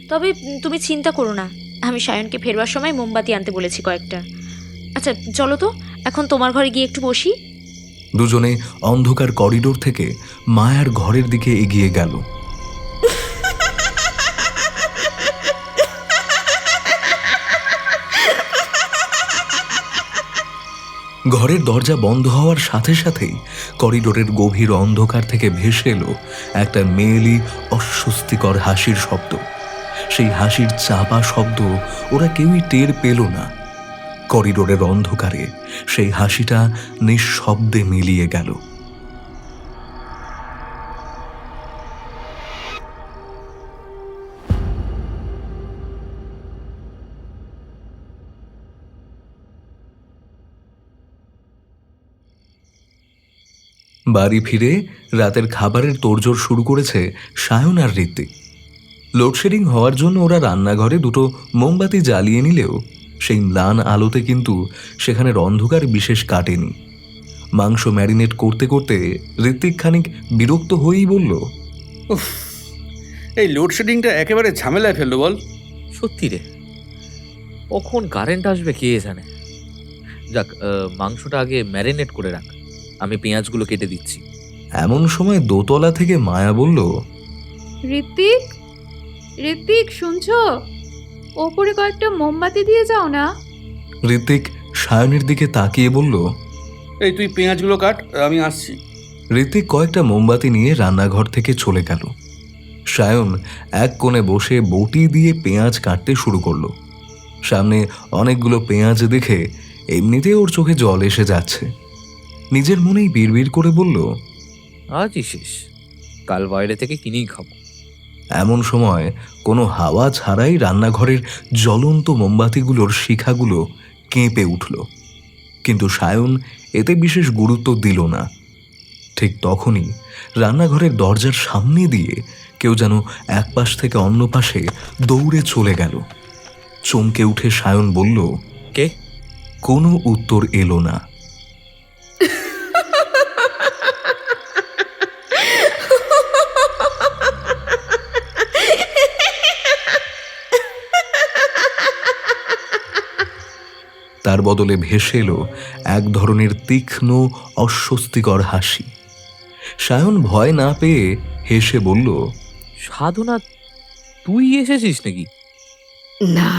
তবে তুমি চিন্তা করো না, আমি সায়নকে ফেরবার সময় মোমবাতি আনতে বলেছি কয়েকটা। আচ্ছা চলো তো, এখন তোমার ঘরে গিয়ে একটু বসি। দুজনে অন্ধকার করিডোর থেকে মায়ার ঘরের দিকে এগিয়ে গেল। ঘরের দরজা বন্ধ হওয়ার সাথে সাথেই করিডোরের গভীর অন্ধকার থেকে ভেসে এলো একটা মেয়েলি অস্বস্তিকর হাসির শব্দ। সেই হাসির চাপা শব্দ ওরা কেউই টের পেল না। করিডোরের অন্ধকারে সেই হাসিটা নিঃশব্দে মিলিয়ে গেল। বাড়ি ফিরে রাতের খাবারের তোড়জোড় শুরু করেছে সায়ন আর ঋত্বিক। লোডশেডিং হওয়ার জন্য ওরা রান্নাঘরে দুটো মোমবাতি জ্বালিয়ে নিলেও সেই ম্লান আলোতে কিন্তু সেখানের অন্ধকার বিশেষ কাটেনি। মাংস ম্যারিনেট করতে করতে ঋত্বিক খানিক বিরক্ত হয়েই বলল, উফ, এই লোডশেডিংটা একেবারে ঝামেলায় ফেললো বল। সত্যি রে, কখন কারেন্ট আসবে কে জানে। যাক, মাংসটা আগে ম্যারিনেট করে রাখ, আমি পেঁয়াজগুলো কেটে দিচ্ছি। এমন সময় দোতলা থেকে মায়া বলল, ঋত্বিক, ঋত্বিক শুনছো? ওপরে কয়েকটা মোমবাতি দিয়ে যাও না। ঋত্বিক সায়নের দিকে তাকিয়ে বলল, এই তুই পেঁয়াজগুলো কাট, আমি আসছি। ঋত্বিক কয়েকটা মোমবাতি নিয়ে রান্নাঘর থেকে চলে গেল। সায়ন এক কোণে বসে বটি দিয়ে পেঁয়াজ কাটতে শুরু করলো। সামনে অনেকগুলো পেঁয়াজ দেখে এমনিতে ওর চোখে জল এসে যাচ্ছে। নিজের মনেই বিড়বিড় করে বলল, আজই শেষ, কাল বাইরে থেকে কিনেই খাবো। এমন সময় কোনো হাওয়া ছাড়াই রান্নাঘরের জ্বলন্ত মোমবাতিগুলোর শিখাগুলো কেঁপে উঠল, কিন্তু সায়ন এতে বিশেষ গুরুত্ব দিল না। ঠিক তখনই রান্নাঘরের দরজার সামনে দিয়ে কেউ যেন এক পাশ থেকে অন্য পাশে দৌড়ে চলে গেল। চমকে উঠে সায়ন বলল, কে? কোনো উত্তর এলো না। তার বদলে ভেসে এলো এক ধরনের তীক্ষ্ণ অস্বস্তিকর হাসি। সায়ন ভয় না পেয়ে হেসে বলল, সাধনা, তুই এসেছিস নাকি? না,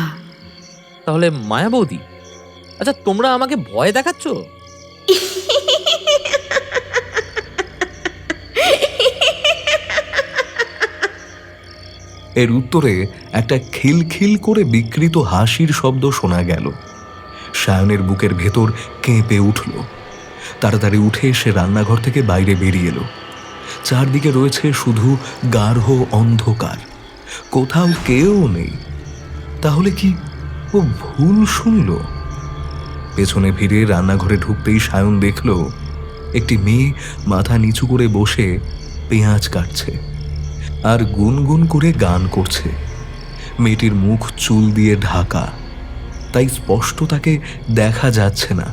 তাহলে মায়া বৌদি? আচ্ছা, তোমরা আমাকে ভয় দেখাচ্ছ? এর উত্তরে একটা খিলখিল করে বিকৃত হাসির শব্দ শোনা গেল। সায়নের বুকের ভেতর কেঁপে উঠল। তাড়াতাড়ি উঠে সে রান্নাঘর থেকে বাইরে বেরিয়ে এলো। চারদিকে রয়েছে শুধু গাঢ় অন্ধকার, কোথাও কেউ নেই। তাহলে কি ও ভুল শুনল? পেছনে ফিরে রান্নাঘরে ঢুকতেই সায়ন দেখল একটি মেয়ে মাথা নিচু করে বসে পেঁয়াজ কাটছে আর গুনগুন করে গান করছে। মেয়েটির মুখ চুল দিয়ে ঢাকা, তাই স্পষ্ট তাকে দেখা যাচ্ছে না।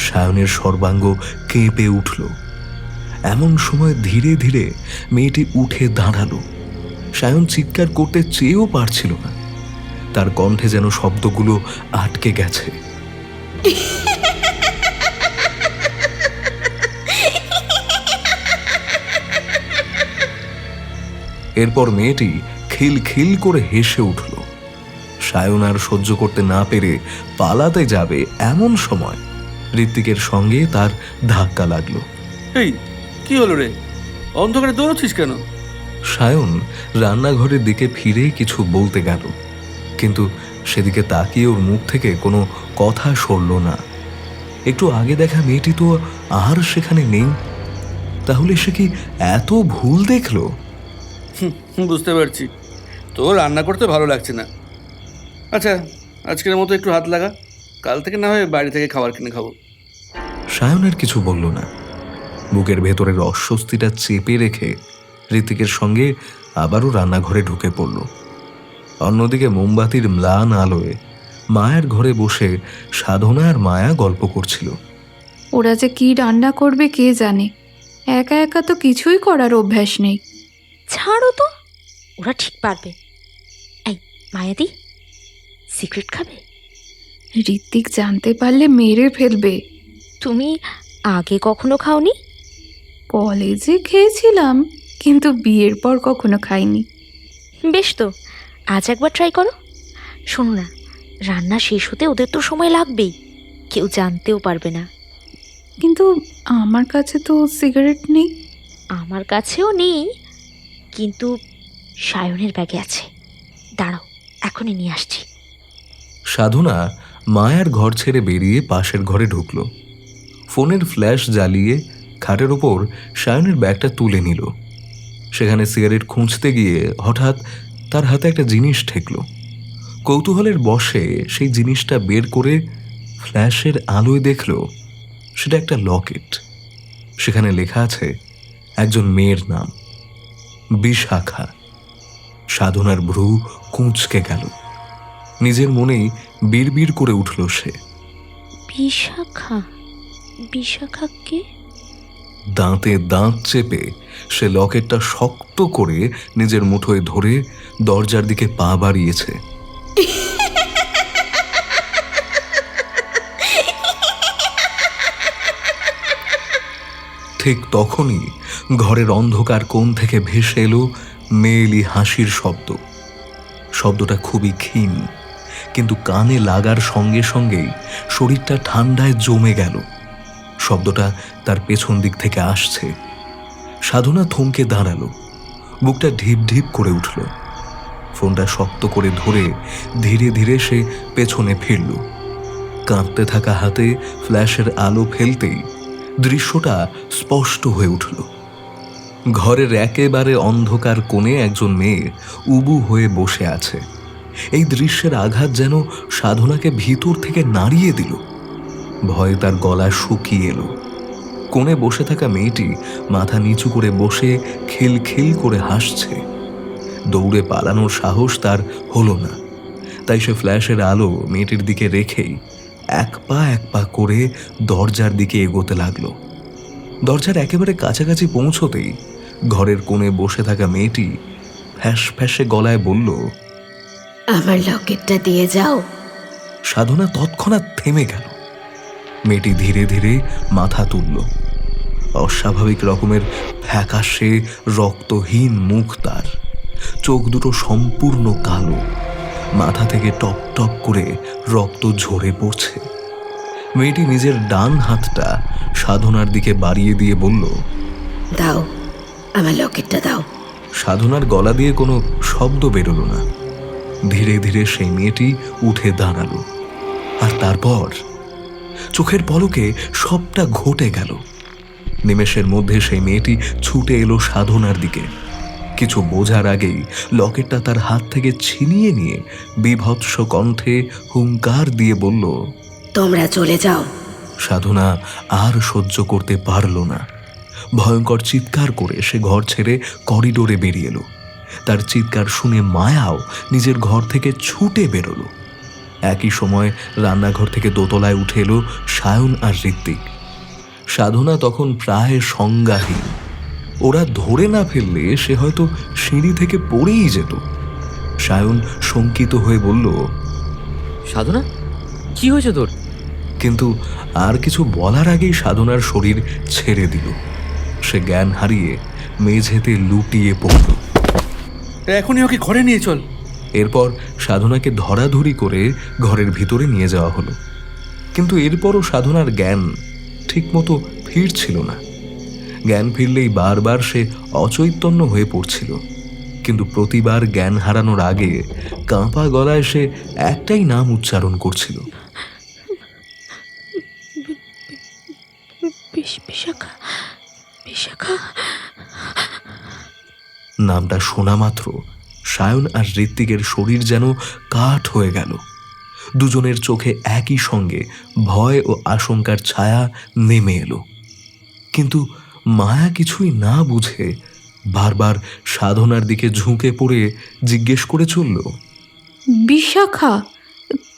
সায়নের সর্বাঙ্গ কেঁপে উঠল। এমন সময় ধীরে ধীরে মেয়েটি উঠে দাঁড়ালো। সায়ন চিৎকার করতে চেয়েও পারছিল না, তার কণ্ঠে যেন শব্দগুলো আটকে গেছে। এরপর মেয়েটি খিলখিল করে হেসে উঠল। সায়ন আর সহ্য করতে না পেরে পালাতে যাবে এমন সময় ঋত্বিকের সঙ্গে তার ধাক্কা লাগলো। এই কি হলো রে, অন্ধকারে দৌড়চ্ছিস কেন? সায়ন রান্নাঘরের দিকে ফিরে কিছু বলতে গেল, কিন্তু সেদিকে তাকিয়ে ওর মুখ থেকে কোনো কথা সরল না। একটু আগে দেখা মেয়েটি তো আর সেখানে নেই। তাহলে সে কি এত ভুল দেখলো? বুঝতে পারছি, তোর রান্না করতে ভালো লাগছে না। আচ্ছা, আজকের মতো একটু হাত লাগা, কাল থেকে না হয় বাড়ি থেকে খাবার কিনে খাবো। সায়ন আর কিছু বলল না। বুকের ভেতরের অস্বস্তিটা চেপে রেখে ঋতিকের সঙ্গে আবারও রান্নাঘরে ঢুকে পড়ল। অন্যদিকে মোমবাতির ম্লান আলোয় মায়ের ঘরে বসে সাধনা আর মায়া গল্প করছিল। ওরা যে কি রান্না করবে কে জানে, একা একা তো কিছুই করার অভ্যাস নেই। ছাড়ো তো, ওরা ঠিক পারবে। এই মায়াদি, সিক্রেট খাবে? ঋত্বিক জানতে পারলে মেরে ফেলবে। তুমি আগে কখনো খাওনি? কলেজে খেয়েছিলাম, কিন্তু বিয়ের পর কখনো খাইনি। বেশ তো, আজ একবার ট্রাই করো। শোনো না, রান্না শেষ হতে ওদের তো সময় লাগবেই, কেউ জানতেও পারবে না। কিন্তু আমার কাছে তো সিগারেট নেই। আমার কাছেও নেই, কিন্তু সায়নের ব্যাগে আছে। দাঁড়াও, এখনই নিয়ে আসছি। সাধনা মায়ার ঘর ছেড়ে বেরিয়ে পাশের ঘরে ঢুকল। ফোনের ফ্ল্যাশ জ্বালিয়ে খাটের ওপর সায়নের ব্যাগটা তুলে নিল। সেখানে সিগারেট খুঁজতে গিয়ে হঠাৎ তার হাতে একটা জিনিস ঠেকল। কৌতূহলের বশে সেই জিনিসটা বের করে ফ্ল্যাশের আলোয় দেখল সেটা একটা লকেট। সেখানে লেখা আছে একজন মেয়ের নাম, বিশাখা। সাধনার ভ্রু কুঁচকে গেল। নিজের মনেই বিড়বিড় করে উঠল সে। বিশাখা? বিশাখা কে? দাঁতে দাঁত চেপে সে লকেটটা শক্ত করে নিজের মুঠোয় ধরে দরজার দিকে পা বাড়িয়েছে। ঠিক তখনই ঘরের অন্ধকার কোণ থেকে ভেসে এলো মেয়েলি হাসির শব্দ। শব্দটা খুবই ক্ষীণ, কিন্তু কানে লাগার সঙ্গে সঙ্গেই শরীরটা ঠান্ডায় জমে গেল। শব্দটা তার পেছন দিক থেকে আসছে। সাধনা থমকে দাঁড়ালো, বুকটা ঢিপ ঢিপ করে উঠল। ফোনটা শক্ত করে ধরে ধীরে ধীরে সে পেছনে ফিরল। কাঁপতে থাকা হাতে ফ্ল্যাশের আলো ফেলতেই দৃশ্যটা স্পষ্ট হয়ে উঠল। ঘরের একেবারে অন্ধকার কোণে একজন মেয়ে উবু হয়ে বসে আছে। এই দৃশ্যের আঘাত যেন সাধনাকে ভিতর থেকে নাড়িয়ে দিল। ভয়ে তার গলা শুকিয়ে এলো। কোণে বসে থাকা মেয়েটি মাথা নিচু করে বসে খিলখিল করে হাসছে। দৌড়ে পালানোর সাহস তার হলো না, তাই সে ফ্ল্যাশের আলো মেয়েটির দিকে রেখেই এক পা করে দরজার দিকে এগোতে লাগলো। দরজার একেবারে কাছাকাছি পৌঁছতেই ঘরের কোণে বসে থাকা মেয়েটি ফ্যাস ফ্যাসে গলায় বলল, আমার লকেটটা দিয়ে যাও। সাধনা তৎক্ষণাৎ থেমে গেল। মেয়েটি ধীরে ধীরে মাথা তুলল। অস্বাভাবিক রকমের ফ্যাকাশে রক্তহীন মুখ তার, চোখ দুটো সম্পূর্ণ কালো, মাথা থেকে টপ টপ করে রক্ত ঝরে পড়ছে। মেয়েটি নিজের ডান হাতটা সাধনার দিকে বাড়িয়ে দিয়ে বলল, দাও, আমার লকেটটা দাও। সাধনার গলা দিয়ে কোনো শব্দ বেরোলো না। ধীরে ধীরে সেই মেয়েটি উঠে দাঁড়ালো, আর তারপর চোখের পলকে সবটা ঘটে গেল। নিমেষের মধ্যে সেই মেয়েটি ছুটে এলো সাধনার দিকে। কিছু বোঝার আগেই লকেটটা তার হাত থেকে ছিনিয়ে নিয়ে বীভৎস কণ্ঠে হুঙ্কার দিয়ে বলল, তোমরা চলে যাও। সাধনা আর সহ্য করতে পারল না। ভয়ঙ্কর চিৎকার করে সে ঘর ছেড়ে করিডোরে বেরিয়ে এলো। তার চিৎকার শুনে মায়াও নিজের ঘর থেকে ছুটে বেরোলো। একই সময় রান্নাঘর থেকে দোতলায় উঠে এলো সায়ন আর ঋত্বিক। সাধনা তখন প্রায় সংজ্ঞাহীন। ওরা ধরে না ফেললে সে হয়তো সিঁড়ি থেকে পড়েই যেত। সায়ন শঙ্কিত হয়ে বলল, সাধনা, কি হয়েছে তোর? কিন্তু আর কিছু বলার আগেই সাধনার শরীর ছেড়ে দিল। সে জ্ঞান হারিয়ে মেঝেতে লুটিয়ে পড়ল। এখনই ওকে ঘরে নিয়ে চল। এরপর সাধনাকে ধরাধরি করে ঘরের ভিতরে নিয়ে যাওয়া হলো। কিন্তু এরপরও সাধনার জ্ঞান ঠিকমতো ফিরছিল না। জ্ঞান ফিরলেই বারবার সে অচৈতন্য হয়ে পড়ছিল। কিন্তু প্রতিবার জ্ঞান হারানোর আগে কাঁপা গলায় সে একটাই নাম উচ্চারণ করছিল, বিশাখা, বিশাখা। নামটা শোনা মাত্র সায়ন আর ঋত্বিকের শরীর যেন কাঠ হয়ে গেল। দুজনের চোখে একই সঙ্গে ভয় ও আশঙ্কার ছায়া নেমে এলো। কিন্তু মায়া কিছুই না বুঝে বারবার সাধনার দিকে ঝুঁকে পড়ে জিজ্ঞেস করে চলল, বিশাখা?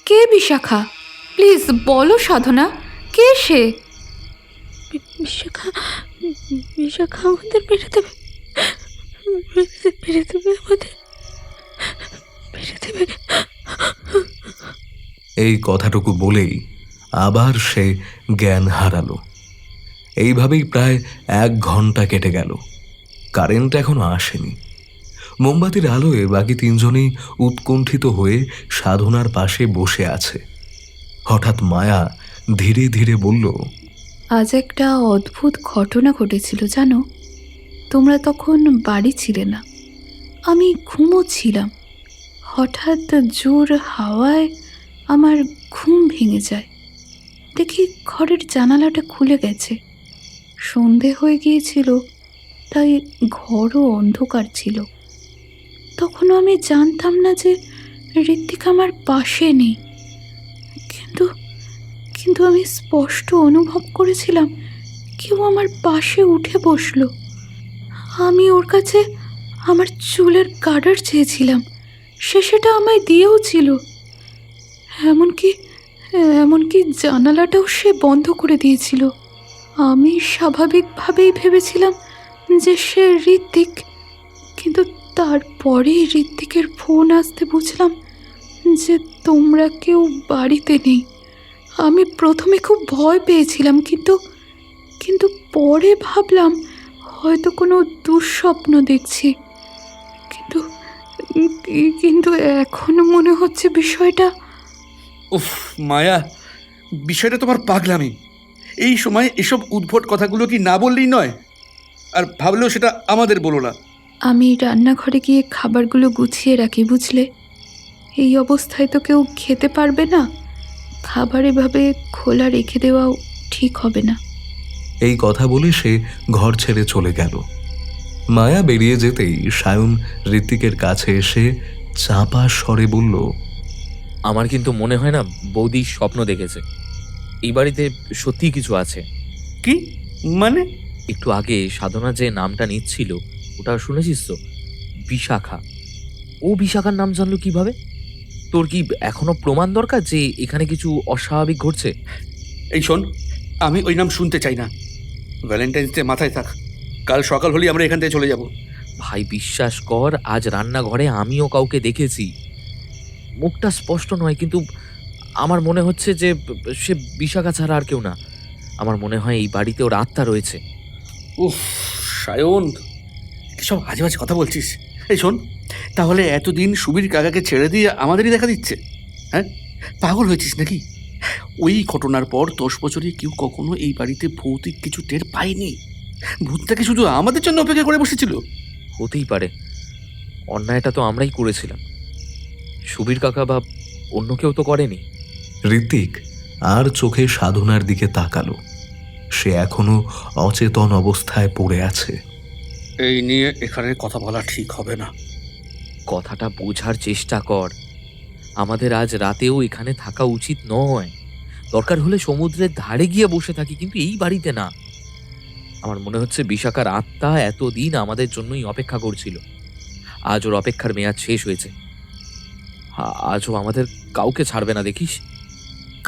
কে বিশাখা? প্লিজ বলো সাধনা, কে সে? বিশাখা, বিশাখা আমাদের মেরে দেবে, মেরে দেবে আমাদের, মেরে দেবে। এই কথাটুকু বলেই আবার সে জ্ঞান হারালো। এইভাবেই প্রায় 1 ঘন্টা কেটে গেল। কারেন্ট এখনো আসেনি। মোমবাতির আলোয় বাকি 3 জনেই উৎকণ্ঠিত হয়ে সাধনার পাশে বসে আছে। হঠাৎ মায়া ধীরে ধীরে বলল, আজ একটা অদ্ভুত ঘটনা ঘটেছিল জানো। তোমরা তখন বাড়ি ছিলে না, আমি ঘুমোচ্ছিলাম। হঠাৎ জোর হাওয়ায় আমার ঘুম ভেঙে যায়। দেখি ঘরের জানালাটা খুলে গেছে। সন্ধে হয়ে গিয়েছিল, তাই ঘরও অন্ধকার ছিল। তখনও আমি জানতাম না যে ঋত্বিক আমার পাশে নেই। কিন্তু কিন্তু আমি স্পষ্ট অনুভব করেছিলাম কেউ আমার পাশে উঠে বসলো। আমি ওর কাছে আমার চুলের গার্ডার চেয়েছিলাম, সে সেটা আমায় দিয়েও ছিল। এমনকি এমনকি জানালাটাও সে বন্ধ করে দিয়েছিল। আমি স্বাভাবিকভাবেই ভেবেছিলাম যে সে ঋত্বিক, কিন্তু তারপরেই ঋত্বিকের ফোন আসতে বুঝলাম যে তোমরা কেউ বাড়িতে নেই। আমি প্রথমে খুব ভয় পেয়েছিলাম, কিন্তু পরে ভাবলাম হয়তো কোনো দুঃস্বপ্ন দেখছি। কিন্তু কিন্তু এখনো মনে হচ্ছে বিষয়টা। উফ মায়া, বিষয়টা তোমার পাগলামি। এই সময় এসব উদ্ভট কথাগুলো কি না বললেই নয়? আর ভাবলেও সেটা আমাদের বলো না। আমি রান্নাঘরে গিয়ে খাবারগুলো গুছিয়ে রাখি, বুঝলে। এই অবস্থায় তো কেউ খেতে পারবে না। খাবার এভাবে খোলা রেখে দেওয়াও ঠিক হবে না। এই কথা বলে সে ঘর ছেড়ে চলে গেল। মায়া বেরিয়ে যেতেই সায়ন ঋত্বিকের কাছে এসে চাপা স্বরে বলল, আমার কিন্তু মনে হয় না বৌদি স্বপ্ন দেখেছে। এই বাড়িতে সত্যিই কিছু আছে। কি মানে? একটু আগে সাধনা যে নামটা নিচ্ছিল ওটা শুনেছিস তো? বিশাখা। ও বিশাখার নাম জানলো কিভাবে? তোর কি এখনো প্রমাণ দরকার যে এখানে কিছু অস্বাভাবিক ঘটছে? এই শোন, আমি ওই নাম শুনতে চাই না। ভ্যালেন্টাইন্স ডে মাথায় থাক। কাল সকাল হলেই আমরা এখান থেকে চলে যাব। ভাই বিশ্বাস কর, আজ রান্নাঘরে আমিও কাউকে দেখেছি। মুখটা স্পষ্ট নয়, কিন্তু আমার মনে হচ্ছে যে সে বিশাখা ছাড়া আর কেউ না। আমার মনে হয় এই বাড়িতে ওর আত্মা রয়েছে। উফ সায়ন, সব আজে বাজে কথা বলছিস। এই শোন, তাহলে এতদিন সুবীর কাকাকে ছেড়ে দিয়ে আমাদেরই দেখা দিচ্ছে? হ্যাঁ, পাগল হয়েছিস নাকি? ওই ঘটনার পর 10 বছরে কেউ কখনো এই বাড়িতে ভৌতিক কিছু টের পায়নি। ভূতটাকে শুধু আমাদের জন্য অপেক্ষা করে বসেছিল। হতেই পারে, অন্যায়টা তো আমরাই করেছিলাম, সুবীর কাকা বা অন্য কেউ তো করেনি। ঋত্বিক আর চোখে সাধনার দিকে তাকালো। সে এখনো অচেতন অবস্থায় পড়ে আছে। এই নিয়ে এখানে কথা বলা ঠিক হবে না। কথাটা বোঝার চেষ্টা কর। আমাদের আজ রাতেও এখানে থাকা উচিত নয়। দরকার হলে সমুদ্রের ধারে গিয়ে বসে থাকি, কিন্তু এই বাড়িতে না। আমার মনে হচ্ছে বিশাখার আত্মা এতদিন আমাদের জন্যই অপেক্ষা করছিল। আজ ওর অপেক্ষার মেয়াদ শেষ হয়েছে। আজও আমাদের কাউকে ছাড়বে না, দেখিস।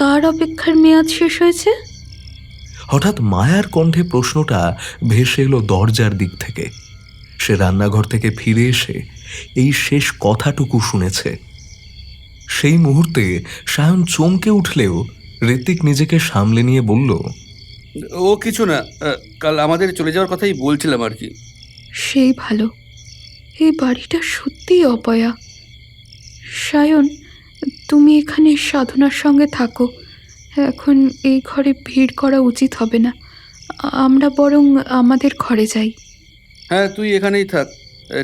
কার অপেক্ষার মেয়াদ শেষ হয়েছে? হঠাৎ মায়ার কণ্ঠে প্রশ্নটা ভেসে এলো দরজার দিক থেকে। সে রান্নাঘর থেকে ফিরে এসে এই শেষ কথাটুকু শুনেছে। সেই মুহূর্তে সায়ন চমকে উঠলেও ঋত্বিক নিজেকে সামলে নিয়ে বলল, ও কিছু না, কাল আমাদের চলে যাওয়ার কথাই বলছিলাম আর কি। সেই ভালো। এই বাড়িটা সত্যিই অপয়া। সায়ন, তুমি এখানে সাধনার সঙ্গে থাকো। এখন এই ঘরে ভিড় করা উচিত হবে না। আমরা বরং আমাদের ঘরে যাই। হ্যাঁ, তুই এখানেই থাক,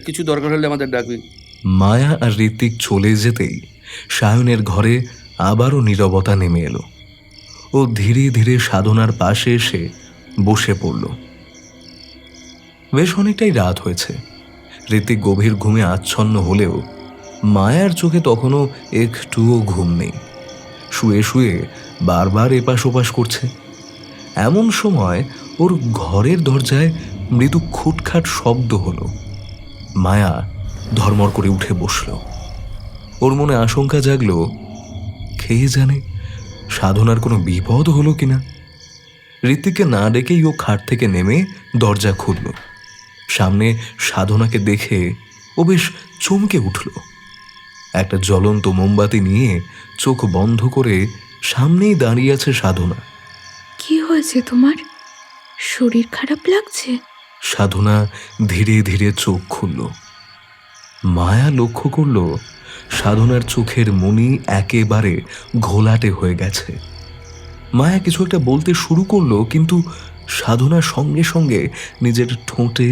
কিছু দরকার হলে আমাদের ডাকবি। মায়া আর ঋত্বিক চলে যেতেই সায়নের ঘরে আবারও নীরবতা নেমে এলো। ও ধীরে ধীরে সাধনার পাশে এসে বসে পড়ল। বেশ অনেকটাই রাত হয়েছে। ঋত্বিক গভীর ঘুমে আচ্ছন্ন হলেও মায়ার চোখে তখনও একটুও ঘুম নেই। শুয়ে শুয়ে বারবার এপাশ ওপাশ করছে। এমন সময় ওর ঘরের দরজায় মৃদু খুটখাট শব্দ হলো। মায়া ধর্মর করে উঠে বসল। ওর মনে আশঙ্কা জাগলো, খেয়ে জানে সাধনার কোনো বিপদ হলো কিনা। ঋত্বিককে না ডেকেই ও খাট থেকে নেমে দরজা খুলল। সামনে সাধনাকে দেখে ও বেশ চমকে উঠল। একটা জ্বলন্ত মোমবাতি নিয়ে চোখ বন্ধ করে সামনেই দাঁড়িয়ে আছে সাধনা। কি হয়েছে তোমার? শরীর খারাপ লাগছে? সাধনা ধীরে ধীরে চোখ খুলল। মায়া লক্ষ্য করল সাধনার চোখের মণি একেবারে ঘোলাটে হয়ে গেছে। মায়া কিছু একটা বলতে শুরু করলো, কিন্তু সাধনা সঙ্গে সঙ্গে নিজের ঠোঁটে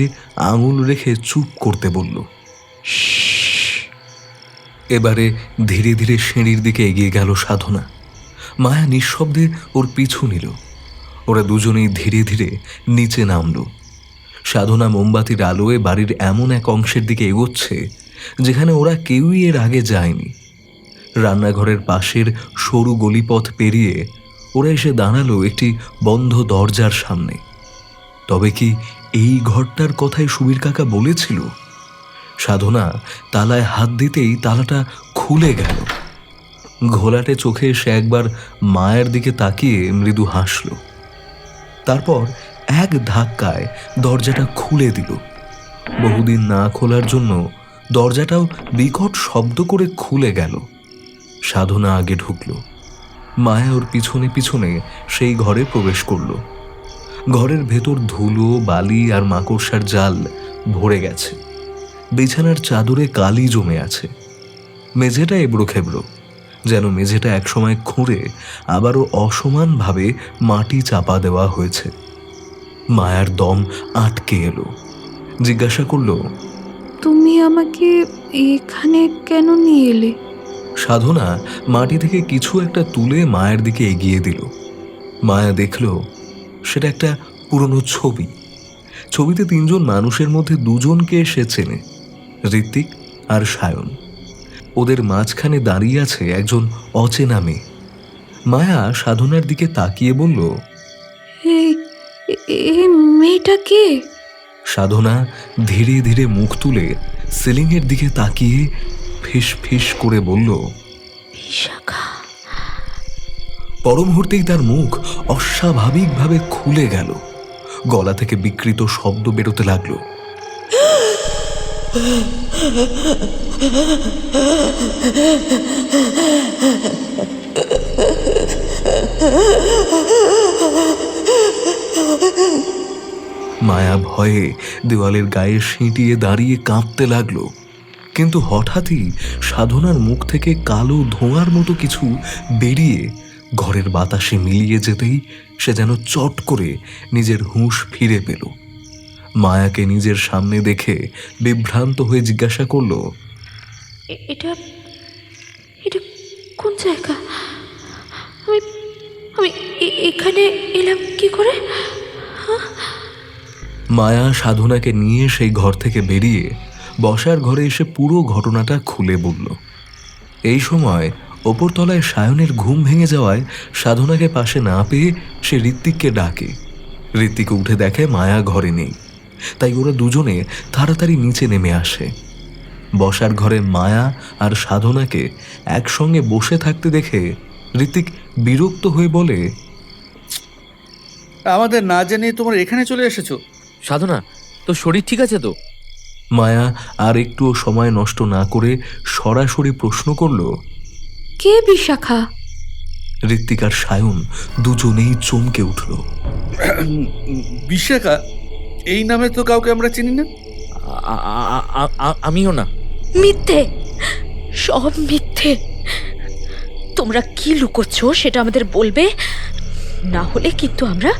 আঙুল রেখে চুপ করতে বলল। এবারে ধীরে ধীরে সিঁড়ির দিকে এগিয়ে গেল সাধনা। মায়া নিঃশব্দে ওর পিছু নিল। ওরা দুজনেই ধীরে ধীরে নিচে নামল। সাধনা মোমবাতির আলোয় বাড়ির এমন এক অংশের দিকে এগোচ্ছে যেখানে ওরা কেউই এর আগে যায়নি। রান্নাঘরের পাশের সরু গলিপথ পেরিয়ে ওরা এসে দাঁড়ালো একটি বন্ধ দরজার সামনে। তবে কি এই ঘরটার কথাই সুবীর কাকা বলেছিল? সাধনা তালায় হাত দিতেই তালাটা খুলে গেল। ঘোলাটে চোখে সে একবার মায়ের দিকে তাকিয়ে মৃদু হাসল। তারপর এক ধাক্কায় দরজাটা খুলে দিল। বহুদিন না খোলার জন্য দরজাটাও বিকট শব্দ করে খুলে গেল। সাধনা আগে ঢুকল। মায়া ওর পিছনে পিছনে সেই ঘরে প্রবেশ করল। ঘরের ভেতর ধুলো, বালি আর মাকড়সার জাল ভরে গেছে। বিছানার চাদরে কালি জমে আছে। মেঝেটা এবড়ো খেবড়ো, যেন মেঝেটা একসময় খুঁড়ে আবারও অসমানভাবে মাটি চাপা দেওয়া হয়েছে। মায়ার দম আটকে এলো। জিজ্ঞাসা করল, তুমি আমাকে এখানে কেন নিয়ে এলে? সাধনা মাটি থেকে কিছু একটা তুলে মায়ের দিকে এগিয়ে দিল। মায়া দেখল সেটা একটা পুরনো ছবি। ছবিতে তিনজন মানুষের মধ্যে দুজনকে সে চেনে, ঋত্বিক আর সায়ন। ওদের মাঝখানে দাঁড়িয়ে আছে একজন অচেনা মেয়ে। মায়া সাধনার দিকে তাকিয়ে বলল, এই এই মেয়েটা কে? সাধনা ধীরে ধীরে মুখ তুলে সিলিংয়ের দিকে তাকিয়ে ফিস ফিস করে বলল, বিশাখা। পর মুহূর্তেই তার মুখ অস্বাভাবিকভাবে খুলে গেল। গলা থেকে বিকৃত শব্দ বেরোতে লাগলো। মায়া ভয়ে দেওয়ালের গায়ে সিঁটিয়ে দাঁড়িয়ে কাঁপতে লাগলো। কিন্তু হঠাৎই সাধনার মুখ থেকে কালো ধোঁয়ার মতো কিছু বেরিয়ে ঘরের বাতাসে মিলিয়ে যেতেই সে যেন চট করে নিজের হুঁশ ফিরে পেল। মায়াকে নিজের সামনে দেখে বিভ্রান্ত হয়ে জিজ্ঞাসা করলো, এটা এটা কোন জায়গা? আমি আমি এখানে এলাম কি করে? মায়া সাধনাকে নিয়ে সেই ঘর থেকে বেরিয়ে বসার ঘরে এসে পুরো ঘটনাটা খুলে বলল। এই সময় ওপরতলায় সায়নের ঘুম ভেঙে যাওয়ায় সাধনাকে পাশে না পেয়ে সে ঋত্বিককে ডাকে। ঋত্বিক উঠে দেখে মায়া ঘরে নেই, তাই ওরা দুজনে তাড়াতাড়ি নিচে নেমে আসে। বসার ঘরে মায়া আর সাধনাকে একসঙ্গে বসে থাকতে দেখে ঋত্বিক বিরক্ত হয়ে বলে, আমাদের না জানিয়ে তোমরা এখানে চলে এসেছো? সাধনা, তোর শরীর ঠিক আছে তো? মায়া আর একটুও সময় নষ্ট না করে সরাসরি প্রশ্ন করল। কে বিশাখা? ঋত্বিক আর সায়ন দুজনেই চমকে উঠল। বিশাখা? এই নামে তো কাউকে আমরা চিনি না। আমিও না। মিথ্যে, সব মিথ্যে। তোমরা কি লুকোচ্ছ সেটা আমাদের বলবে, না হলে কিন্তু আমরা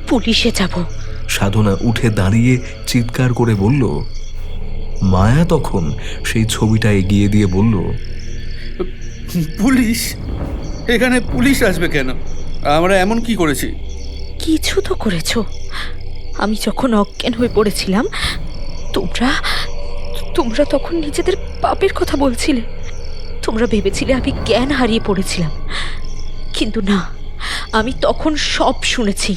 পুলিশে যাব। সাধনা উঠে দাঁড়িয়ে চিৎকার করে বলল। মায়া তখন সেই ছবিটা এগিয়ে দিয়ে বলল, পুলিশ? এখানে পুলিশ আসবে কেন? আমরা এমন কি করেছি? কিছু তো করেছো। আমি যখন অজ্ঞান হয়ে পড়েছিলাম তোমরা তোমরা তখন নিজেদের পাপের কথা বলছিলে। তোমরা ভেবেছিলে আমি জ্ঞান হারিয়ে পড়েছিলাম, কিন্তু না, আমি তখন সব শুনেছি।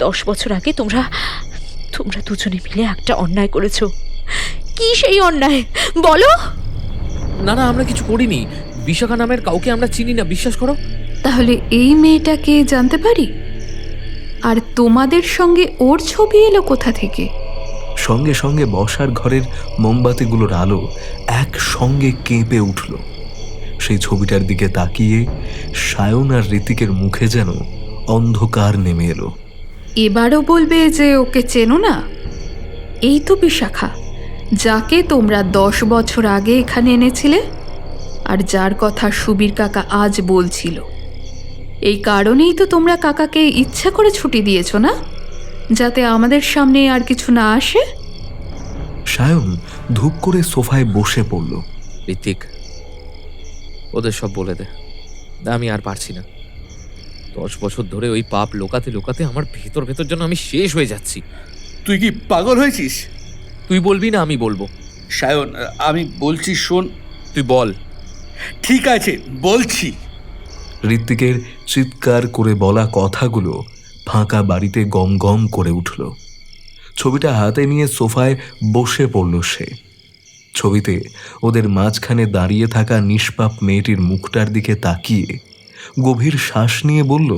10 বছর আগে তোমরা দুজনে মিলে একটা অন্যায় করেছো। কি সেই অন্যায় বলো? না না, আমরা কিছু করিনি। বিশাখা নামের কাউকে আমরা চিনি না, বিশ্বাস করো। তাহলে এই মেয়েটাকে জানতে পারি? আর তোমাদের সঙ্গে ওর ছবি এলো কোথা থেকে? সঙ্গে সঙ্গে বসার ঘরের মোমবাতিগুলোর আলো একসঙ্গে কেঁপে উঠল। সেই ছবিটার দিকে তাকিয়ে সায়ন আর ঋতিকের মুখে যেন অন্ধকার নেমে এলো। এবারও বলবে যে ওকে চেনো না? এই তো বিশাখা, যাকে তোমরা 10 বছর আগে এখানে এনেছিলে আর যার কথা সুবীর কাকা আজ বলছিল। এই কারণেই তো তোমরা কাকাকে ইচ্ছা করে ছুটি দিয়েছ না, যাতে আমাদের সামনে আর কিছু না আসে। সায়ন ধূপ করে সোফায় বসে পড়ল। ঋত্বিক, ওদের সব বলে দে, আমি আর পারছি না। 10 বছর ধরে ওই পাপ লোকাতে লোকাতে আমার ভেতর ভেতর যেন আমি শেষ হয়ে যাচ্ছি। তুই কি পাগল হয়েছিস? তুই বলবি না আমি বলবো? সায়ন, আমি বলছি শোন। তুই বল। ঠিক আছে, বলছি। ঋত্বিকের চিৎকার করে বলা কথাগুলো ফাঁকা বাড়িতে গম গম করে উঠল। ছবিটা হাতে নিয়ে সোফায় বসে পড়ল সে। ছবিতে ওদের মাঝখানে দাঁড়িয়ে থাকা নিষ্পাপ মেয়েটির মুখটার দিকে তাকিয়ে গভীর শ্বাস নিয়ে বলল,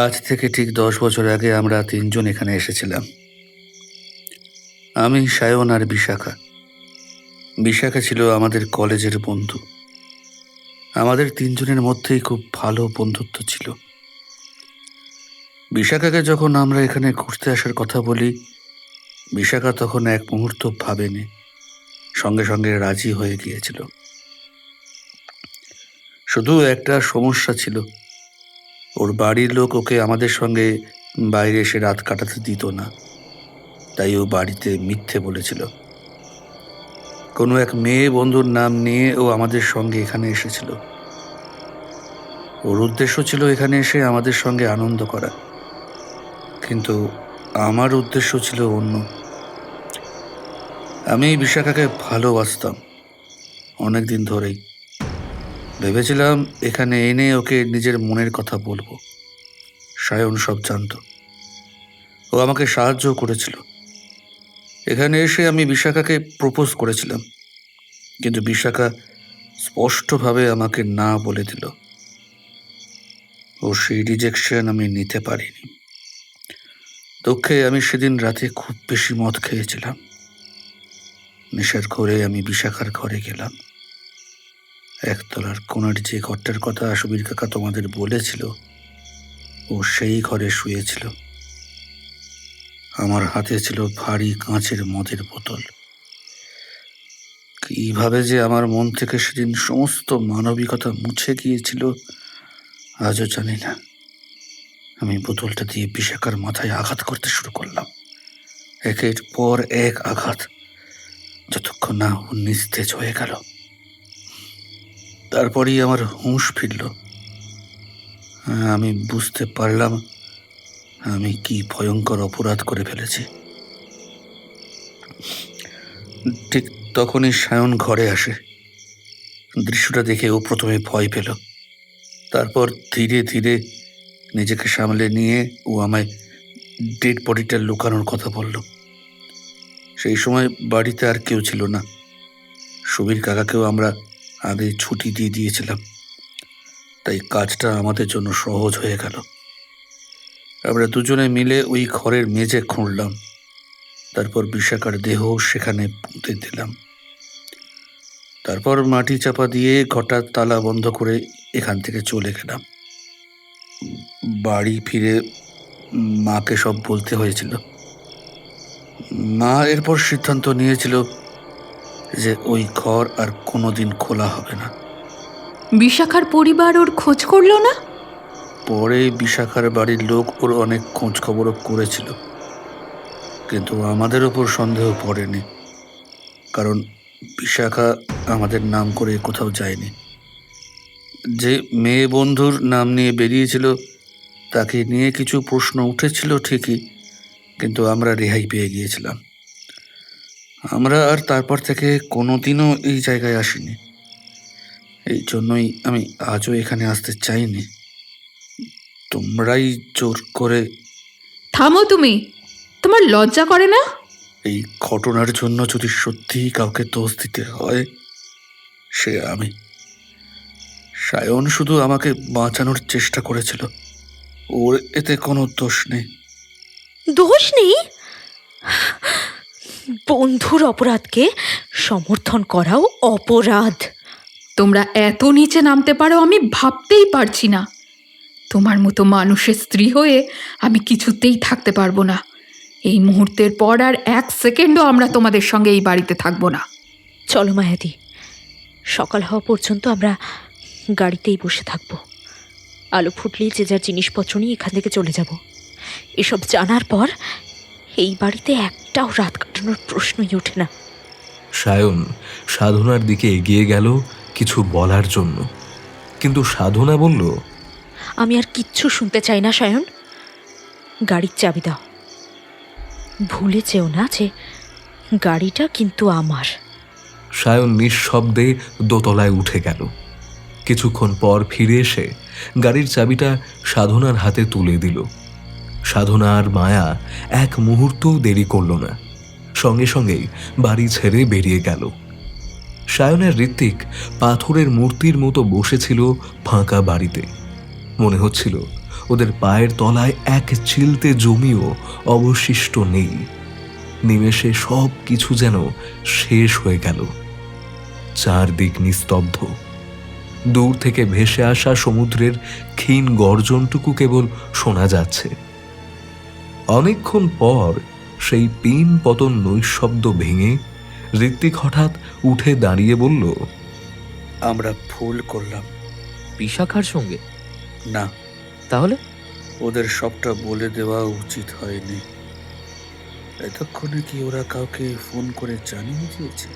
আজ থেকে ঠিক 10 বছর আগে আমরা 3 জন এখানে এসেছিলাম। আমি, সায়ন আর বিশাখা। বিশাখা ছিল আমাদের কলেজের বন্ধু। আমাদের 3 জনের মধ্যেই খুব ভালো বন্ধুত্ব ছিল। বিশাখাকে যখন আমরা এখানে ঘুরতে আসার কথা বলি, বিশাখা তখন এক মুহূর্ত ভাবেনি, সঙ্গে সঙ্গে রাজি হয়ে গিয়েছিল। শুধু একটা সমস্যা ছিল, ওর বাড়ির লোক ওকে আমাদের সঙ্গে বাইরে এসে রাত কাটাতে দিত না। তাই ও বাড়িতে মিথ্যে বলেছিল। কোনো এক মেয়ে বন্ধুর নাম নিয়ে ও আমাদের সঙ্গে এখানে এসেছিল। ওর উদ্দেশ্য ছিল এখানে এসে আমাদের সঙ্গে আনন্দ করা, কিন্তু আমার উদ্দেশ্য ছিল অন্য। আমি বিশাখাকে ভালোবাসতাম অনেক দিন ধরেই। ভেবেছিলাম এখানে এনে ওকে নিজের মনের কথা বলবো। সায়ন সব জানত, ও আমাকে সাহায্য করেছিল। এখানে এসে আমি বিশাখাকে প্রপোজ করেছিলাম, কিন্তু বিশাখা স্পষ্টভাবে আমাকে না বলে দিল। ও সেই রিজেকশন আমি নিতে পারিনি। দুঃখে আমি সেদিন রাতে খুব বেশি মদ খেয়েছিলাম। নেশার ঘরে আমি বিশাখার ঘরে গেলাম। একতলার কোণার যে ঘরটার কথা সুবীর কাকা তোমাদের বলেছিল, ও সেই ঘরে শুয়েছিল। আমার হাতে ছিল ভারী কাঁচের মদের বোতল। কিভাবে যে আমার মন থেকে সেদিন সমস্ত মানবিকতা মুছে গিয়েছিল আজও জানি না। আমি বোতলটা দিয়ে বিশাখার মাথায় আঘাত করতে শুরু করলাম, একের পর এক আঘাত, যতক্ষণ না ও নিস্তেজ হয়ে গেল। তারপরেই আমার হুঁশ ফিরল। আমি বুঝতে পারলাম আমি কি ভয়ঙ্কর অপরাধ করে ফেলেছি। ঠিক তখনই সায়ন ঘরে আসে। দৃশ্যটা দেখে ও প্রথমে ভয় পেল, তারপর ধীরে ধীরে নিজেকে সামলে নিয়ে ও আমায় ডেড বডিটা লুকানোর কথা বলল। সেই সময় বাড়িতে আর কেউ ছিল না। সুবীর কাকাকেও আমরা আগে ছুটি দিয়ে দিয়েছিলাম, তাই কাজটা আমাদের জন্য সহজ হয়ে গেল। আমরা দুজনে মিলে ওই ঘরের মেঝে খুঁড়লাম, তারপর বিশাখার দেহ সেখানে পুঁতে দিলাম। তারপর মাটি চাপা দিয়ে ঘরটার তালা বন্ধ করে এখান থেকে চলে গেলাম। বাড়ি ফিরে মাকে সব বলতে হয়েছিল। মা এরপর সিদ্ধান্ত নিয়েছিল যে ওই ঘর আর কোনোদিন খোলা হবে না। বিশাখার পরিবার ওর খোঁজ করলো না? পরে বিশাখার বাড়ির লোক ওর অনেক খোঁজ খবরও করেছিল, কিন্তু আমাদের ওপর সন্দেহ পড়েনি, কারণ বিশাখা আমাদের নাম করে কোথাও যায়নি। যে মেয়ে বন্ধুর নাম নিয়ে বেরিয়েছিল তাকে নিয়ে কিছু প্রশ্ন উঠেছিল ঠিকই, কিন্তু আমরা রেহাই পেয়ে গিয়েছিলাম। আমরা আর তারপর থেকে কোনোদিনও এই জায়গায় আসিনি। এই জন্যই আমি আজও এখানে আসতে চাইনি। তোমরাই জোর করে। থামো তুমি, তোমার লজ্জা করে না? এই ঘটনার জন্য যদি সত্যিই কাউকে দোষ দিতে হয়, সে আমি। সায়ন শুধু আমাকে বাঁচানোর চেষ্টা করেছিল, ওর এতে কোনো দোষ নেই। দোষ নেই? বন্ধুর অপরাধকে সমর্থন করাও অপরাধ। তোমরা এত নিচে নামতে পারো আমি ভাবতেই পারছি না। তোমার মতো মানুষের স্ত্রী হয়ে আমি কিছুতেই থাকতে পারবো না। এই মুহূর্তের পর আর এক সেকেন্ডও আমরা তোমাদের সঙ্গে এই বাড়িতে থাকবো না। চলো মায়াদি, সকাল হওয়া পর্যন্ত আমরা গাড়িতেই বসে থাকবো। আলো ফুটলেই যে যার জিনিসপত্র নিয়ে এখান থেকে চলে যাব। এসব জানার পর এই বাড়িতে একটাও রাত কাটানোর প্রশ্নই ওঠে না। সায়ন সাধনার দিকে এগিয়ে গেল কিছু বলার জন্য, কিন্তু সাধনা বলল, আমি আর কিচ্ছু শুনতে চাই না সায়ন। গাড়ির চাবি দাও। ভুলে যেও না যে গাড়িটা কিন্তু আমার। সায়ন নিঃশব্দে দোতলায় উঠে গেল। কিছুক্ষণ পর ফিরে এসে গাড়ির চাবিটা সাধনার হাতে তুলে দিল। সাধনা আর মায়া এক মুহূর্তও দেরি করল না, সঙ্গে সঙ্গেই বাড়ি ছেড়ে বেরিয়ে গেল। সায়নের ঋত্বিক পাথরের মূর্তির মতো বসেছিল ফাঁকা বাড়িতে। মনে হচ্ছিল ওদের পায়ের তলায় এক চিলতে জমিও অবশিষ্ট নেই। নিমেষে সব কিছু যেন শেষ হয়ে গেল। চারদিক নিস্তব্ধ। দূর থেকে ভেসে আসা সমুদ্রের ক্ষীণ গর্জনটুকু কেবল শোনা যাচ্ছে। অনেকক্ষণ পর সেই পিন পতন নৈশব্দ ভেঙে ঋত্বিক হঠাৎ উঠে দাঁড়িয়ে বলল, আমরা ভুল করলাম। বিশাখার সঙ্গে? না, তাহলে? ওদের সবটা বলে দেওয়া উচিত হয়নি। এতক্ষণে কি ওরা কাউকে ফোন করে জানিয়ে দিয়েছে?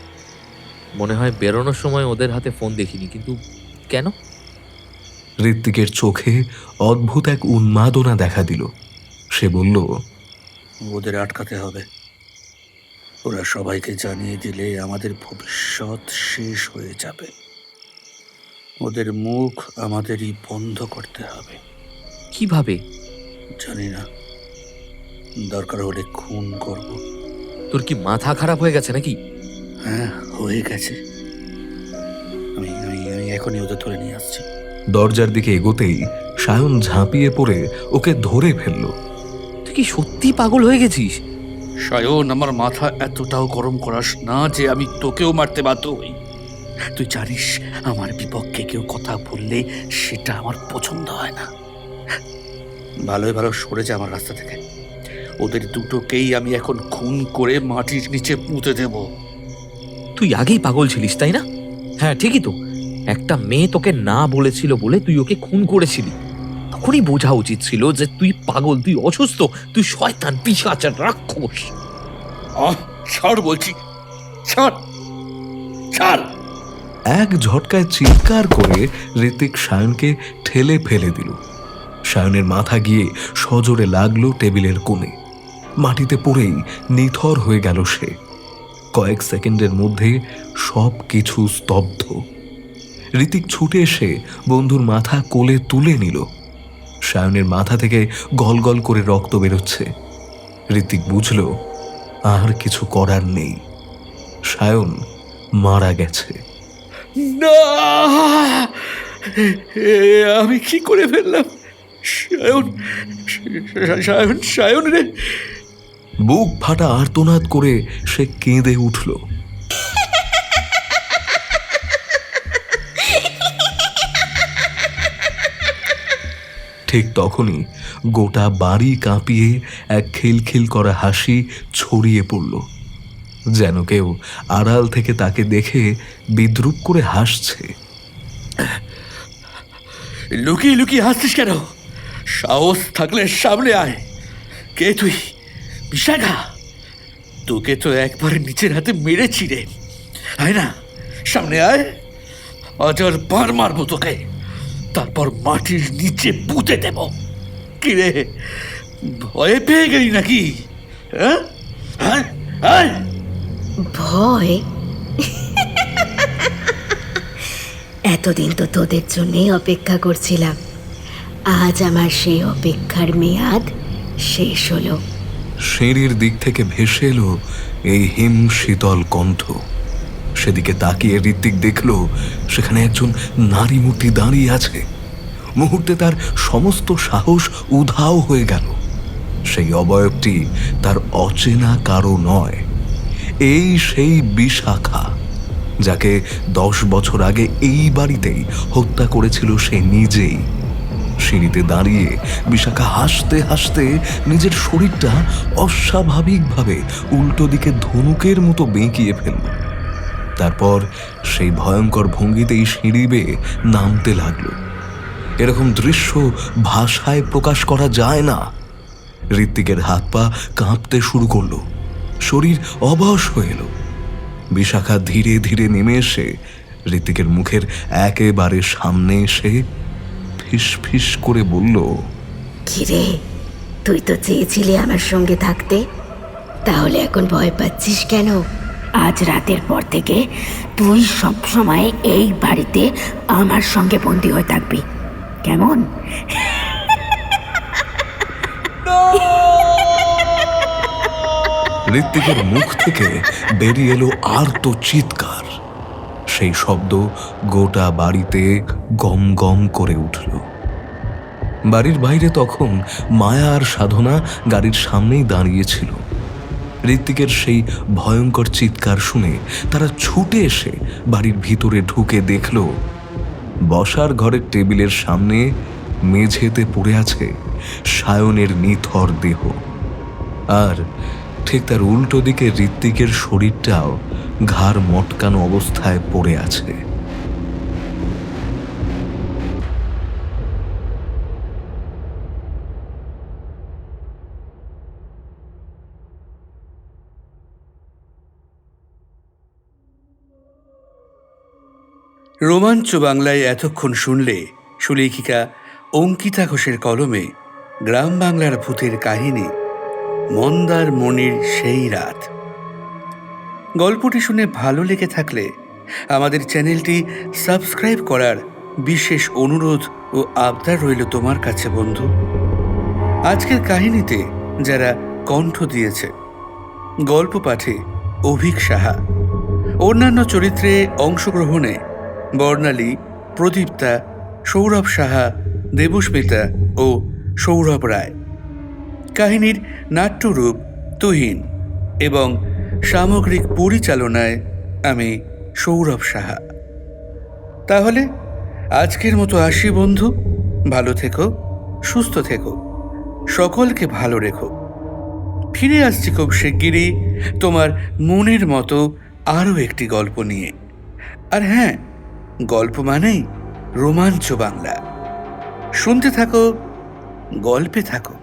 মনে হয় বেরোনোর সময় ওদের হাতে ফোন দেখিনি, কিন্তু কেন? ঋত্বিকের চোখে অদ্ভুত এক উন্মাদনা দেখা দিল। সে বলল, ওদের আটকাতে হবে। ওরা সবাইকে জানিয়ে দিলে আমাদের ভবিষ্যৎ শেষ হয়ে যাবে। ওদের মুখ আমাদেরই বন্ধ করতে হবে। কিভাবে? জানি না, দরকার হলে খুন করব। তোর কি মাথা খারাপ হয়ে গেছে নাকি? হ্যাঁ, হয়ে গেছে। আমি আমি আমি এখনই ওদের ধরে নিয়ে আসছি। দরজার দিকে এগোতেই সায়ন ঝাঁপিয়ে পড়ে ওকে ধরে ফেলল। তুই কি সত্যি পাগল হয়ে গেছিস? সায়ন, আমার মাথা এতটাও গরম করাস না যে আমি তোকেও মারতে বাধ্য হই। তুই জানিস আমার বিপক্ষে কেউ কথা বললে সেটা আমার পছন্দ হয় না। ভালোই ভালো সরে যা আমার রাস্তা থেকে। ওদের দুটোকেই আমি এখন খুন করে মাটির নিচে পুঁতে দেব। তুই আগেই পাগল ছিলিস, তাই না? হ্যাঁ, ঠিকই তো। একটা মেয়ে তোকে না বলেছিল বলে তুই ওকে খুন করেছিলি। তখনই বোঝা উচিত ছিল যে তুই পাগল, তুই অসুস্থ, তুই শয়তান, পিশাচ আর রাক্ষস। ছাড় বলছি, ছাড় ছাড়। এক ঝটকায় চিৎকার করে ঋত্বিক সায়নকে ঠেলে ফেলে দিল। সায়নের মাথা গিয়ে সজোরে লাগলো টেবিলের কোণে। মাটিতে পড়েই নিথর হয়ে গেল সে। কয়েক সেকেন্ডের মধ্যে সব কিছু স্তব্ধ। ঋত্বিক ছুটে এসে বন্ধুর মাথা কোলে তুলে নিল। সায়নের মাথা থেকে গল গল করে রক্ত বেরোচ্ছে। ঋত্বিক বুঝল আর কিছু করার নেই, সায়ন মারা গেছে। না, আমি কি করে ফেললাম? সায়ন, সায়ন, সায়ন রে! বুক ফাটা আর্তনাদ করে সে কেঁদে উঠল। ঠিক তখনই গোটা বাড়ি কাঁপিয়ে এক খিলখিল করা হাসি ছড়িয়ে পড়ল, যেন কেউ আড়াল থেকে তাকে দেখে বিদ্রূপ করে হাসছে। লুকিয়ে লুকিয়ে হাসছিস কেন? সাহস থাকলে সামনে আয়। কে তুই? বিশাখা? তোকে তো একবারে নিচের হাতে মেরেছি রে। আয় না, সামনে আয়। অজর পার মারবো তোকে, তারপর মাটির নিচে পুঁতে দেব। কি রে, ভয়ে পেয়ে গেলি নাকি? হ্যাঁ, আয়, আয়। ভয়? এতদিন তো তোদের জন্যই অপেক্ষা করছিলাম। আজ আমার সেই অপেক্ষার মেয়াদ শেষ হলো। সিঁড়ির দিক থেকে ভেসে এলো এই হিম শীতল কণ্ঠ। সেদিকে তাকিয়ে ঋত্বিক দেখল সেখানে একজন নারী মূর্তি দাঁড়িয়ে আছে। মুহূর্তে তার সমস্ত সাহস উধাও হয়ে গেল। সেই অবয়বটি তার অচেনা কারো নয়, এই সেই বিশাখা, যাকে 10 বছর আগে এই বাড়িতেই হত্যা করেছিল সে নিজেই। সিঁড়িতে দাঁড়িয়ে বিশাখা হাসতে হাসতে নিজের শরীরটা অস্বাভাবিকভাবে উল্টো দিকে ধনুকের মতো বেঁকিয়ে ফেলল। তারপর সেই ভয়ঙ্কর ভঙ্গিতেই সিঁড়ি বেয়ে নামতে লাগলো। এরকম দৃশ্য ভাষায় প্রকাশ করা যায় না। ঋত্বিকের হাত পা কাঁপতে শুরু করলো, শরীর অবশ হয়ে এলো। বিশাখা ধীরে ধীরে নেমে এসে ঋত্বিকের মুখের একেবারে সামনে এসে ফিস ফিস করে বলল, কিরে, তুই তো চেয়েছিলি আমার সঙ্গে থাকতে, তাহলে এখন ভয় পাচ্ছিস কেন? আজ রাতের পর থেকে তুই সবসময় এই বাড়িতে আমার সঙ্গে বন্দী হয়ে থাকবি, কেমন? ঋত্বিকের মুখ থেকে বেরিয়ে এলো আর্ত চিৎকার। সেই শব্দ গোটা বাড়িতে গম গম করে উঠল। বাড়ির বাইরে তখন মায়া আর সাধনা গাড়ির সামনেই দাঁড়িয়েছিল। ঋত্বিকের সেই ভয়ঙ্কর চিৎকার শুনে তারা ছুটে এসে বাড়ির ভিতরে ঢুকে দেখল বসার ঘরের টেবিলের সামনে মেঝেতে পড়ে আছে সায়নের নিথর দেহ, আর ঠিক তার উল্টো দিকে ঋত্বিকের শরীরটাও ঘাড় মটকানো অবস্থায় পড়ে আছে। রোমাঞ্চ বাংলায় এতক্ষণ শুনলে সুলেখিকা অঙ্কিতা ঘোষের কলমে গ্রাম বাংলার ভূতের কাহিনী মন্দার মণির সেই রাত। গল্পটি শুনে ভালো লেগে থাকলে আমাদের চ্যানেলটি সাবস্ক্রাইব করার বিশেষ অনুরোধ ও আবদার রইল তোমার কাছে বন্ধু। আজকের কাহিনীতে যারা কণ্ঠ দিয়েছে, গল্প পাঠে অভিক সাহা, অন্যান্য চরিত্রে অংশগ্রহণে বর্ণালী, প্রদীপ্তা, সৌরভ সাহা, দেবস্মিতা ও সৌরভ রায়, কাহিনীর নাট্যরূপ তুহিন এবং সামগ্রিক পরিচালনায় আমি সৌরভ সাহা। তাহলে আজকের মতো আসি বন্ধু। ভালো থেকো, সুস্থ থেকো, সকলকে ভালো রেখো। ফিরে আসছি খুব শিগগিরই তোমার মনের মতো আরও একটি গল্প নিয়ে। আর হ্যাঁ, গল্প মানেই রোমাঞ্চ বাংলা। শুনতে থাকো গল্পে থাকো।